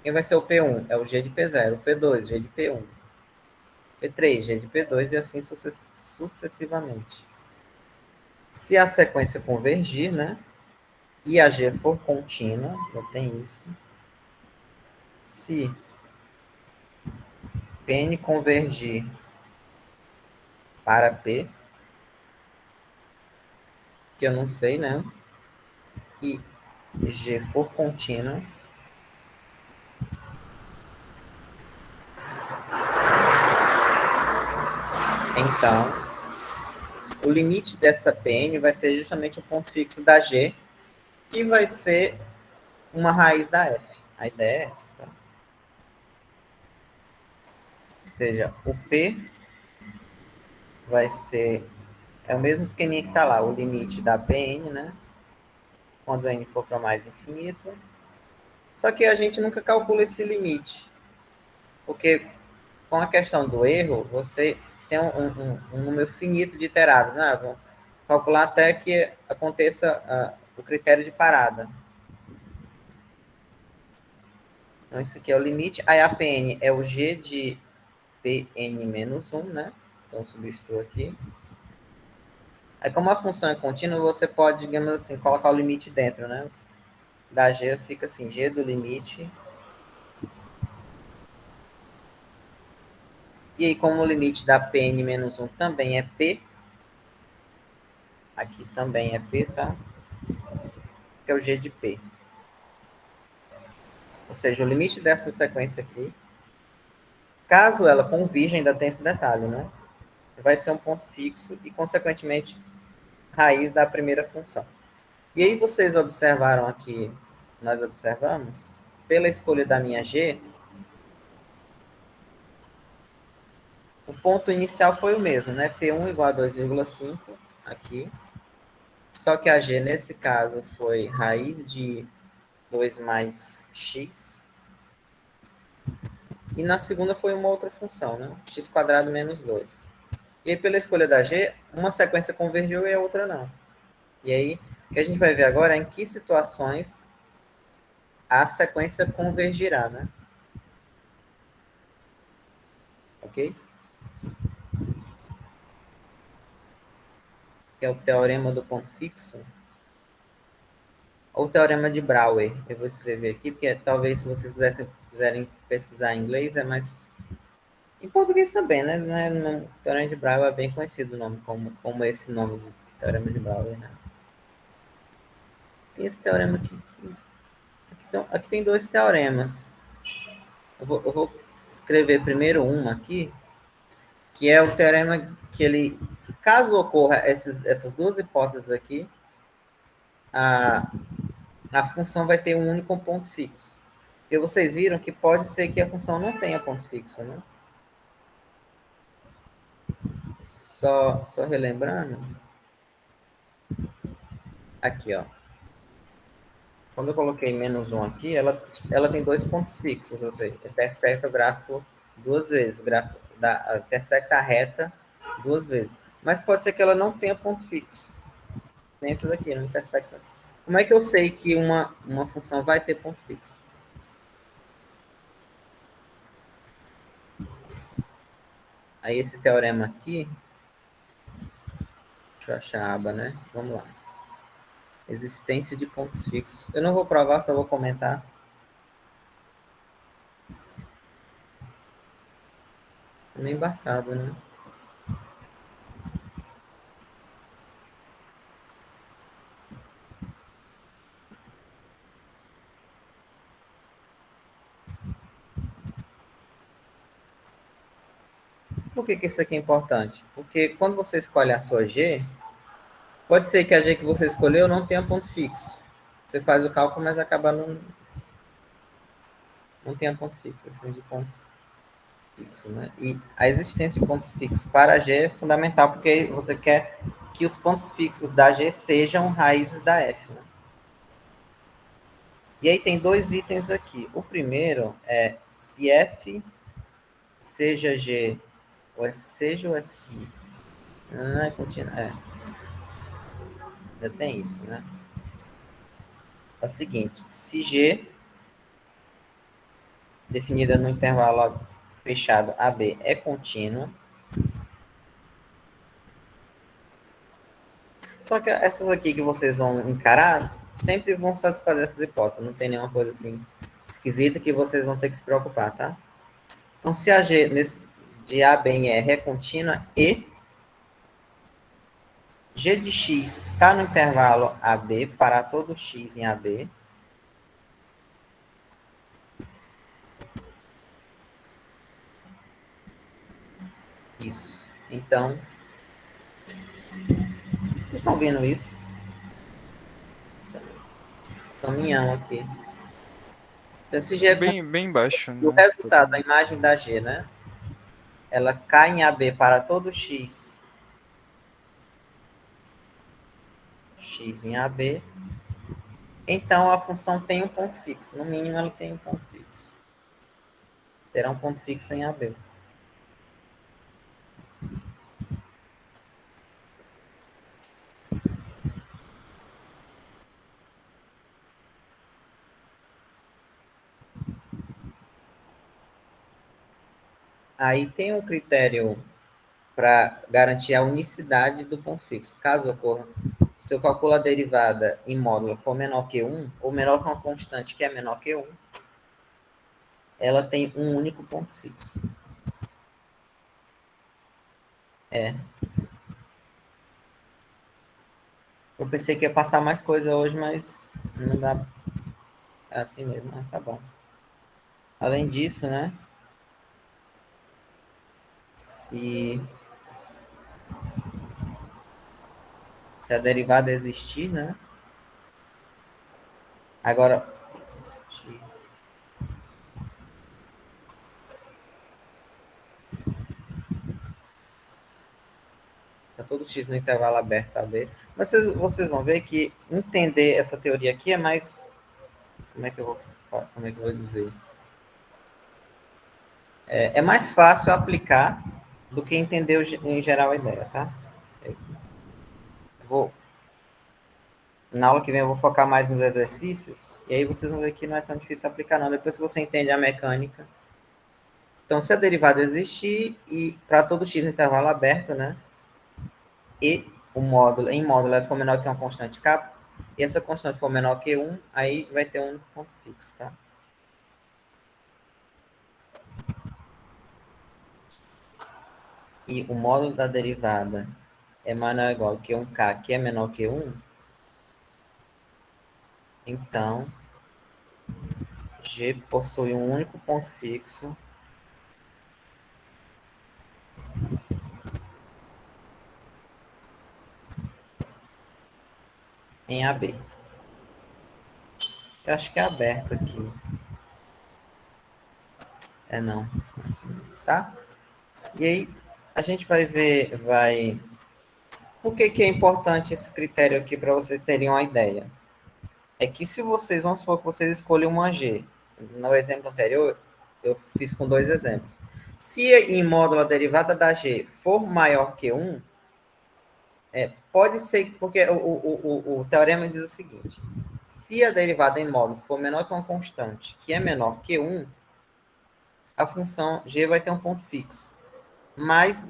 Quem vai ser o P1? É o G de P0. P2, G de P1. P3, G de P2 e assim sucessivamente. Se a sequência convergir, né? E a G for contínua, não tem isso. Se Pn convergir para P, que eu não sei, né? E G for contínua, então o limite dessa Pn vai ser justamente o ponto fixo da G, que vai ser uma raiz da F. A ideia é essa, tá? Ou seja, o P vai ser... É o mesmo esqueminha que está lá, o limite da Pn, né? Quando n for para mais infinito. Só que a gente nunca calcula esse limite, porque com a questão do erro, você tem um número finito de iteradas, né? Vamos calcular até que aconteça o critério de parada. Então, isso aqui é o limite. Aí a Pn é o G de Pn menos 1, né? Então, substituo aqui. Aí, como a função é contínua, você pode, digamos assim, colocar o limite dentro, né? Da G fica assim, G do limite. E aí, como o limite da Pn menos 1 também é P, aqui também é P, tá? Que é o G de P. Ou seja, o limite dessa sequência aqui, caso ela convirja, ainda tem esse detalhe, né? Vai ser um ponto fixo e, consequentemente, raiz da primeira função. E aí vocês observaram aqui, nós observamos, pela escolha da minha G, o ponto inicial foi o mesmo, né? P1 igual a 2,5 aqui. Só que a G, nesse caso, foi raiz de 2 mais x. E na segunda foi uma outra função, né? X quadrado menos 2. E aí, pela escolha da G, uma sequência convergiu e a outra não. E aí, o que a gente vai ver agora é em que situações a sequência convergirá, né? Ok? Que é o teorema do ponto fixo. Ou o teorema de Brouwer. Eu vou escrever aqui, porque talvez se vocês quiserem pesquisar em inglês, é mais... Em português também, né? O teorema de Brouwer é bem conhecido o nome, como esse nome do teorema de Brouwer, né? Tem esse teorema aqui. Aqui tem dois teoremas. Eu vou escrever primeiro um aqui, que é o teorema que ele, caso ocorra essas duas hipóteses aqui, a função vai ter um único ponto fixo. E vocês viram que pode ser que a função não tenha ponto fixo, né? Só relembrando, aqui, ó. Quando eu coloquei menos um aqui, ela tem dois pontos fixos, ou seja, intersecta o gráfico duas vezes, o gráfico intersecta a reta duas vezes. Mas pode ser que ela não tenha ponto fixo. Nem essa daqui, não intersecta. Como é que eu sei que uma função vai ter ponto fixo? Aí esse teorema aqui, deixa eu achar a aba, né? Vamos lá. Existência de pontos fixos. Eu não vou provar, só vou comentar. É meio embaçado, né? Por que isso aqui é importante? Porque quando você escolhe a sua G, pode ser que a G que você escolheu não tenha ponto fixo. Você faz o cálculo, mas acaba não tenha ponto fixo, assim, de pontos fixos, né? E a existência de pontos fixos para a G é fundamental, porque você quer que os pontos fixos da G sejam raízes da F, né? E aí tem dois itens aqui. O primeiro é se F seja G, ou é seja ou é se. Não é contínua. Já tem isso, né? É o seguinte, se G, definida no intervalo fechado AB, é contínua, só que essas aqui que vocês vão encarar sempre vão satisfazer essas hipóteses, não tem nenhuma coisa assim esquisita que vocês vão ter que se preocupar, tá? Então, se a G de A, B em R é contínua e G de x está no intervalo AB para todo x em AB, isso. Então, vocês estão vendo isso? Caminhão aqui. Então, se G é Bem baixo, o né? resultado, a imagem da G, né? Ela cai em AB para todo x em AB, então a função tem um ponto fixo. No mínimo, ela tem um ponto fixo. Terá um ponto fixo em AB. Aí tem um critério para garantir a unicidade do ponto fixo. Caso ocorra, se eu calculo a derivada em módulo for menor que 1, ou menor que uma constante que é menor que 1, ela tem um único ponto fixo. Eu pensei que ia passar mais coisa hoje, mas não dá. É assim mesmo, tá bom. Além disso, né? Se a derivada existir, né? Agora, existir. Tá todo x no intervalo aberto AB. Mas vocês vão ver que entender essa teoria aqui é mais... Como é que eu vou dizer? É mais fácil aplicar do que entender em geral a ideia, tá? Eu vou Na aula que vem eu vou focar mais nos exercícios, e aí vocês vão ver que não é tão difícil aplicar não. Depois que você entende a mecânica. Então, se a derivada existir, e para todo x no intervalo aberto, né? E o módulo, em módulo for menor que uma constante k, e essa constante for menor que 1, aí vai ter um único ponto fixo, tá? E o módulo da derivada é maior ou igual que 1k, que é menor que 1, então G possui um único ponto fixo em AB. Eu acho que é aberto aqui. É não. Assim, tá? E aí, a gente vai ver, Por que é importante esse critério aqui para vocês terem uma ideia? É que se vocês, vamos supor que vocês escolhem uma G. No exemplo anterior, eu fiz com dois exemplos. Se em módulo a derivada da G for maior que 1, pode ser, porque o teorema diz o seguinte: se a derivada em módulo for menor que uma constante, que é menor que 1, a função g vai ter um ponto fixo. Mas,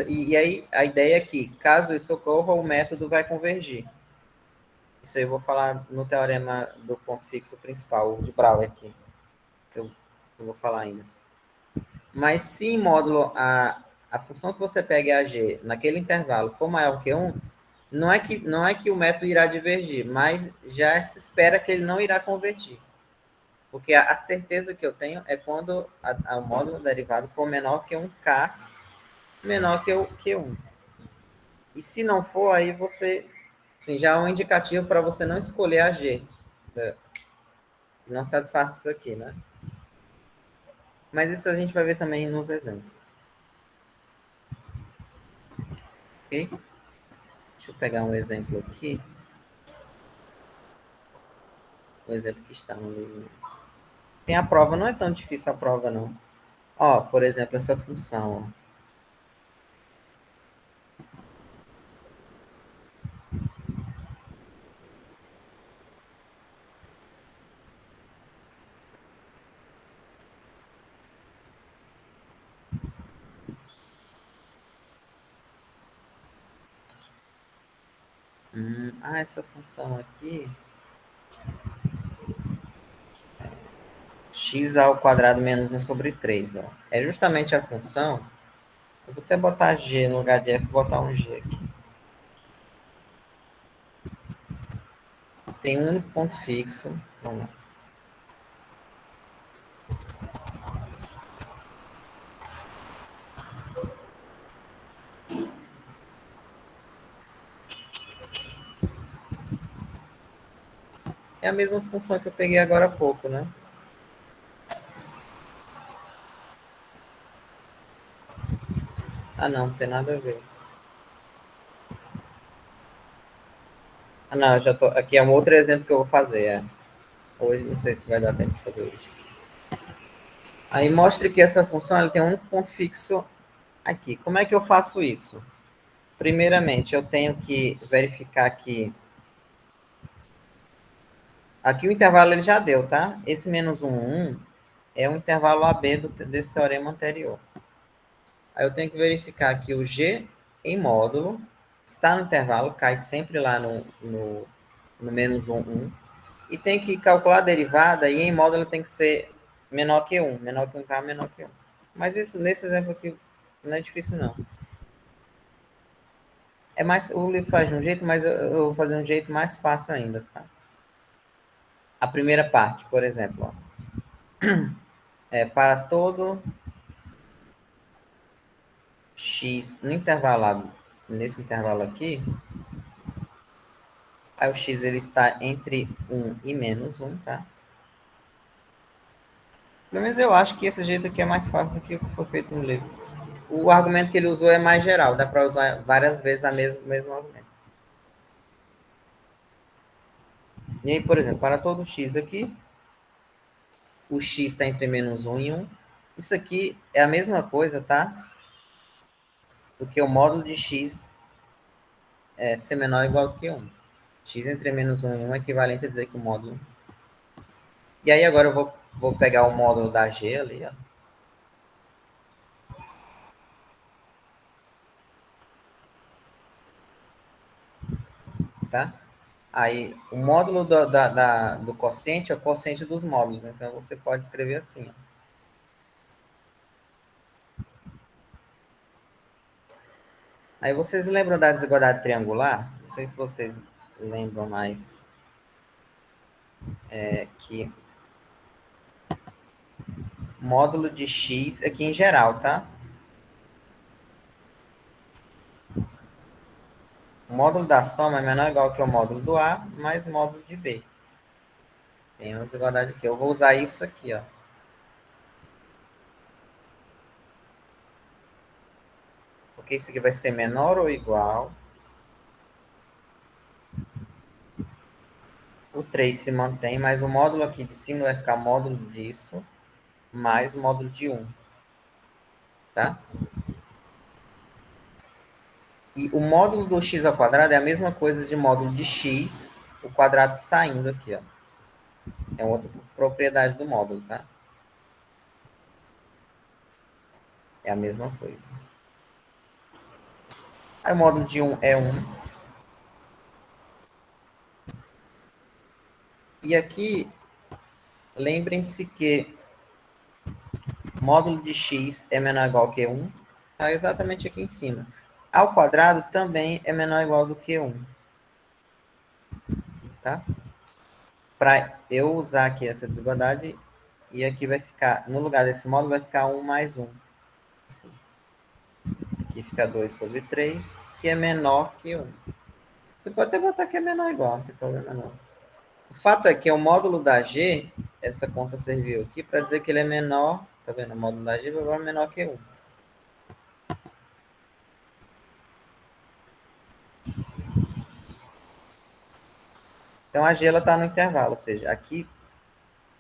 e aí, a ideia é que, caso isso ocorra, o método vai convergir. Isso aí eu vou falar no teorema do ponto fixo principal, o de Brouwer aqui, que eu vou falar ainda. Mas se em módulo a função que você pega a g naquele intervalo for maior que 1, não é que o método irá divergir, mas já se espera que ele não irá convergir. Porque a certeza que eu tenho é quando o módulo derivado for menor que 1k, menor que 1. E se não for, aí você... Assim, já é um indicativo para você não escolher a g. Não satisfaz isso aqui, né? Mas isso a gente vai ver também nos exemplos. Ok? Deixa eu pegar um exemplo aqui. O exemplo que está no livro. Tem a prova, não é tão difícil a prova, não. Ó, por exemplo, essa função. Ó. Essa função aqui, x ao quadrado menos 1 sobre 3. Ó. É justamente a função... Eu vou até botar g no lugar de f, vou botar um g aqui. Tem um único ponto fixo. Vamos lá. É a mesma função que eu peguei agora há pouco, né? Ah, não tem nada a ver. Ah, não, eu já tô... Aqui é um outro exemplo que eu vou fazer. Hoje, não sei se vai dar tempo de fazer hoje. Aí mostre que essa função ela tem um único ponto fixo aqui. Como é que eu faço isso? Primeiramente, eu tenho que verificar que... Aqui o intervalo ele já deu, tá? Esse menos 1 é o intervalo AB desse teorema anterior. Aí eu tenho que verificar que o G em módulo está no intervalo, cai sempre lá no menos 1. E tem que calcular a derivada, e em módulo tem que ser menor que 1. Menor que 1k, menor que 1. Mas isso, nesse exemplo aqui, não é difícil, não. É mais, o livro faz de um jeito, mas eu vou fazer um jeito mais fácil ainda, tá? A primeira parte, por exemplo, ó, para todo x no intervalado, nesse intervalo aqui, aí o x ele está entre 1 e menos 1, tá? Pelo menos eu acho que esse jeito aqui é mais fácil do que o que foi feito no livro. O argumento que ele usou é mais geral, dá para usar várias vezes o mesmo argumento. E aí, por exemplo, para todo x aqui, o x está entre menos 1 e 1. Isso aqui é a mesma coisa, tá? Do que o módulo de x ser menor ou igual que 1. x entre menos 1 e 1 é equivalente a dizer que o módulo... E aí agora eu vou pegar o módulo da g ali, ó. Tá? Aí, o módulo do quociente é o quociente dos módulos, né? Então você pode escrever assim, ó. Aí vocês lembram da desigualdade triangular? Não sei se vocês lembram mais que módulo de x aqui em geral, tá? O módulo da soma é menor ou igual que o módulo do A mais o módulo de B. Tem uma desigualdade aqui. Eu vou usar isso aqui, ó. Porque isso aqui vai ser menor ou igual. O 3 se mantém, mas o módulo aqui de cima vai ficar módulo disso mais o módulo de 1. Tá? E o módulo do x ao quadrado é a mesma coisa de módulo de x, o quadrado saindo aqui, ó. É outra propriedade do módulo, tá? É a mesma coisa. Aí o módulo de 1 é 1. E aqui, lembrem-se que módulo de x é menor ou igual que 1. Está exatamente aqui em cima. Ao quadrado também é menor ou igual do que 1. Tá? Para eu usar aqui essa desigualdade, e aqui vai ficar, no lugar desse módulo, vai ficar 1 mais 1. Assim. Aqui fica 2 sobre 3, que é menor que 1. Você pode até botar que é menor ou igual, não tem problema não. O fato é que o módulo da G, essa conta serviu aqui para dizer que ele é menor, tá vendo? O módulo da G vai menor que 1. Então a G está no intervalo, ou seja, aqui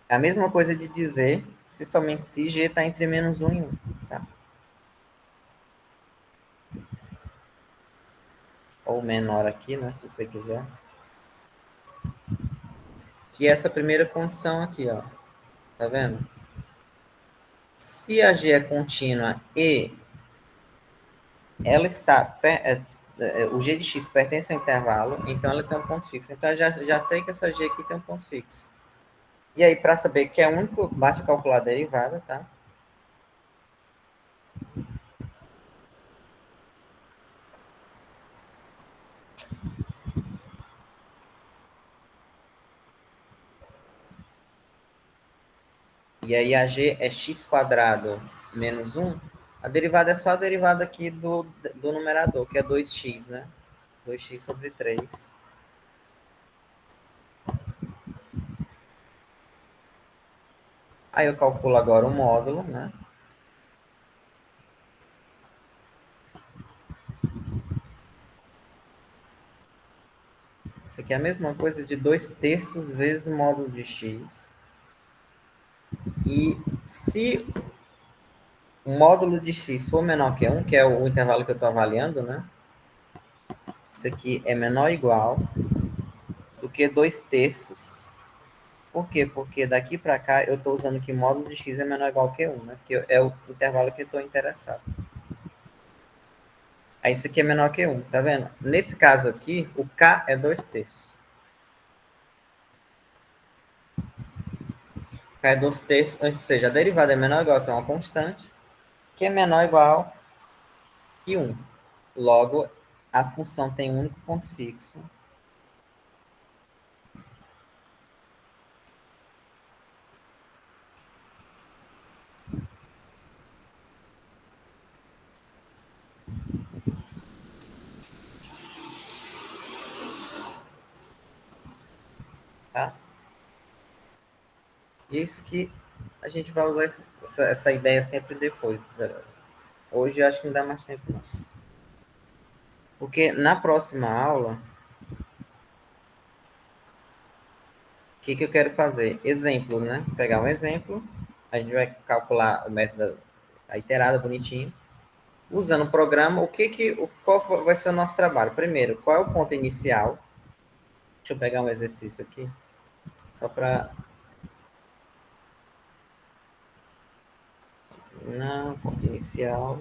é a mesma coisa de dizer se somente se G está entre menos 1 e 1. Tá? Ou menor aqui, né, se você quiser. Que é essa primeira condição aqui, ó. Tá vendo? Se a G é contínua e ela está... o G de x pertence ao intervalo, então ela tem um ponto fixo. Então eu já sei que essa G aqui tem um ponto fixo. E aí, para saber que é único, basta calcular a derivada, tá? E aí a G é x² menos 1. A derivada é só a derivada aqui do numerador, que é 2x, né? 2x sobre 3. Aí eu calculo agora o módulo, né? Isso aqui é a mesma coisa de 2/3 vezes o módulo de x. E se o módulo de x for menor que 1, que é o intervalo que eu estou avaliando, né? Isso aqui é menor ou igual do que 2/3. Por quê? Porque daqui para cá eu estou usando que módulo de x é menor ou igual que 1, né? Porque é o intervalo que eu estou interessado. Aí isso aqui é menor que 1, tá vendo? Nesse caso aqui, o k é 2/3. K é 2/3, ou seja, a derivada é menor ou igual que uma constante, que é menor ou igual que 1. Logo, a função tem um único ponto fixo. Tá? Isso que a gente vai usar essa ideia sempre depois. Hoje eu acho que não dá mais tempo, não. Porque na próxima aula, o que eu quero fazer? Exemplos, né? Pegar um exemplo, a gente vai calcular o método, a iterada bonitinho. Usando o programa, qual vai ser o nosso trabalho? Primeiro, qual é o ponto inicial? Deixa eu pegar um exercício aqui, só para... Não, ponto inicial.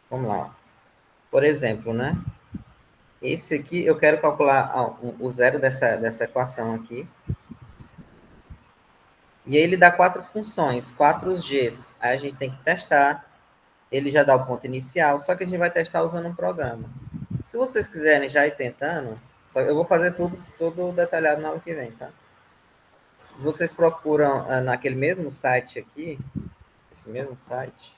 Vamos lá. Por exemplo, né? Esse aqui, eu quero calcular o zero dessa equação aqui. E aí ele dá 4 funções, 4 g's. Aí a gente tem que testar. Ele já dá o ponto inicial, só que a gente vai testar usando um programa. Se vocês quiserem já ir tentando, só eu vou fazer tudo detalhado na aula que vem, tá? Vocês procuram naquele mesmo site aqui, esse mesmo site,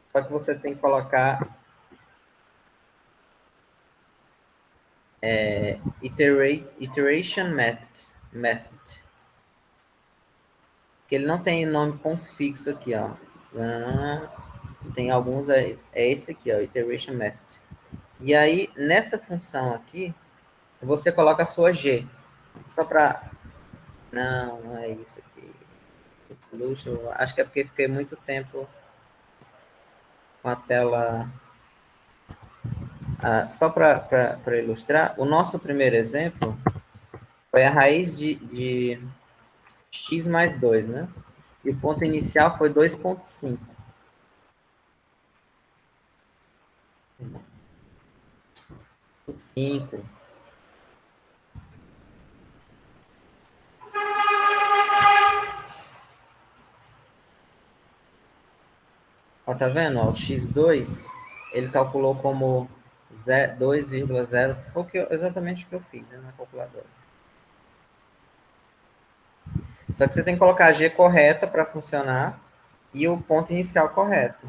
só que você tem que colocar iteration method, que ele não tem nome ponto fixo aqui, ó. Tem alguns, é esse aqui, ó, iteration method. E aí, nessa função aqui, você coloca a sua G. Só para... Não, não é isso aqui. Exclusion. Acho que é porque fiquei muito tempo com a tela... só para ilustrar, o nosso primeiro exemplo foi a raiz de x mais 2, né? E o ponto inicial foi 2,5. 5. Ó, tá vendo? Ó, o x2, ele calculou como 2,0. Foi exatamente o que eu fiz, né, na calculadora. Só que você tem que colocar a G correta para funcionar e o ponto inicial correto.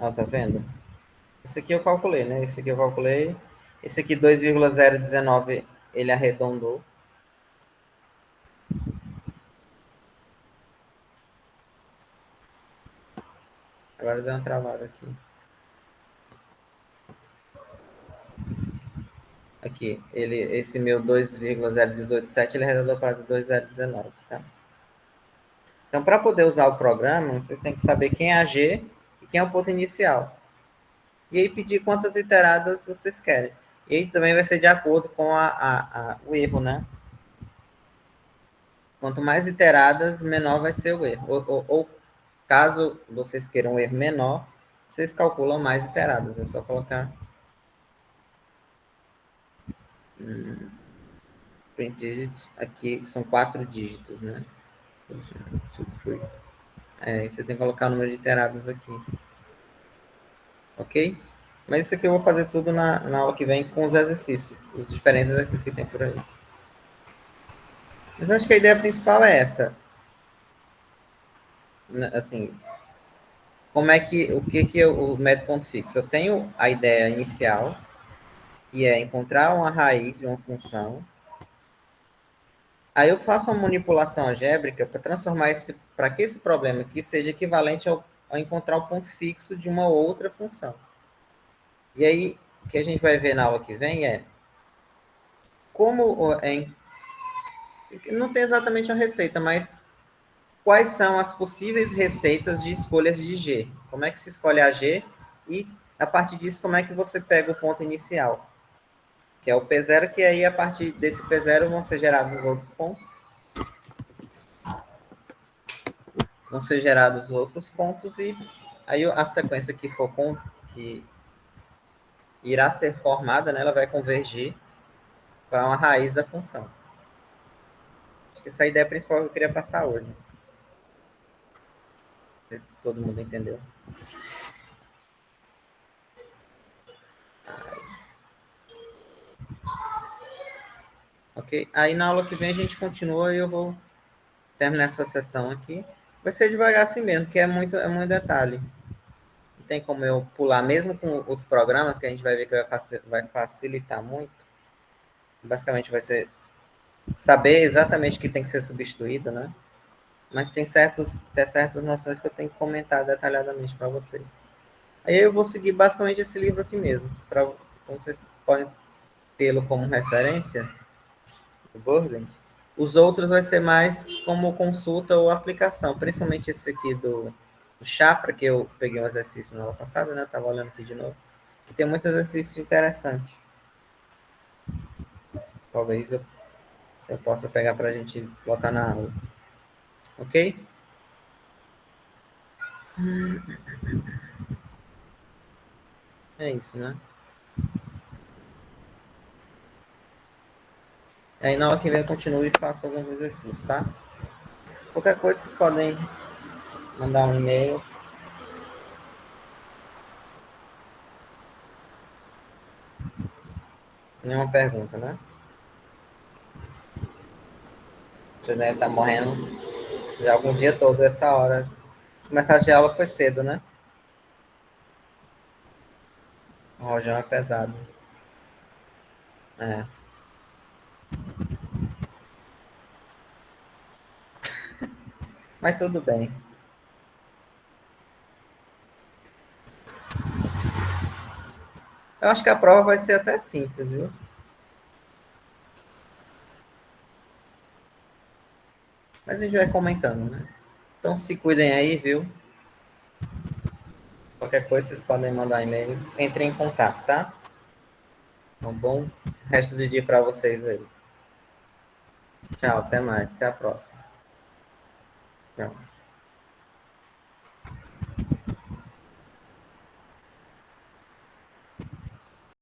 Ó, tá vendo? Esse aqui eu calculei, né? Esse aqui eu calculei. Esse aqui, 2,019, ele arredondou. Agora deu uma travada aqui. Aqui, esse meu 2,0187, ele arredondou para 2,019, tá? Então, para poder usar o programa, vocês têm que saber quem é a G e quem é o ponto inicial. E aí pedir quantas iteradas vocês querem. E aí também vai ser de acordo com o erro, né? Quanto mais iteradas, menor vai ser o erro. Ou caso vocês queiram um erro menor, vocês calculam mais iteradas. É só colocar print digits. Aqui são 4 dígitos, né? Você tem que colocar o número de iteradas aqui. Ok? Mas isso aqui eu vou fazer tudo na aula que vem com os exercícios. Os diferentes exercícios que tem por aí. Mas eu acho que a ideia principal é essa. Assim, como é que... O que é o método ponto fixo? Eu tenho a ideia inicial, que é encontrar uma raiz de uma função. Aí eu faço uma manipulação algébrica para transformar para que esse problema aqui seja equivalente ao encontrar o ponto fixo de uma outra função. E aí, o que a gente vai ver na aula que vem é como não tem exatamente uma receita, mas quais são as possíveis receitas de escolhas de G? Como é que se escolhe a G? E, a partir disso, como é que você pega o ponto inicial? Que é o P0, que aí, a partir desse P0, vão ser gerados os outros pontos. Vão ser gerados outros pontos e aí a sequência que irá ser formada, né, ela vai convergir para uma raiz da função. Acho que essa é a ideia principal que eu queria passar hoje. Não sei se todo mundo entendeu. Ok? Aí na aula que vem a gente continua e eu vou terminar essa sessão aqui. Vai ser devagar assim mesmo, porque é muito detalhe. Não tem como eu pular, mesmo com os programas, que a gente vai ver que vai facilitar muito. Basicamente vai ser saber exatamente o que tem que ser substituído, né? Mas tem certas noções que eu tenho que comentar detalhadamente para vocês. Aí eu vou seguir basicamente esse livro aqui mesmo, como vocês podem tê-lo como referência, o Burden. Os outros vai ser mais como consulta ou aplicação, principalmente esse aqui o Chapra, que eu peguei um exercício na aula passada, né? Tava olhando aqui de novo. Que tem muito exercício interessante. Talvez eu possa pegar para a gente colocar na aula. Ok? É isso, né? Aí na hora que vem eu continuo e faço alguns exercícios, tá? Qualquer coisa vocês podem mandar um e-mail. Nenhuma pergunta, né? Você deve estar morrendo já algum dia todo essa hora. Começar de aula foi cedo, né? O rojão é pesado. É. Mas tudo bem. Eu acho que a prova vai ser até simples, viu? Mas a gente vai comentando, né? Então se cuidem aí, viu? Qualquer coisa vocês podem mandar e-mail. Entrem em contato, tá? Um bom resto de dia para vocês aí. Tchau, até mais. Até a próxima. Tchau.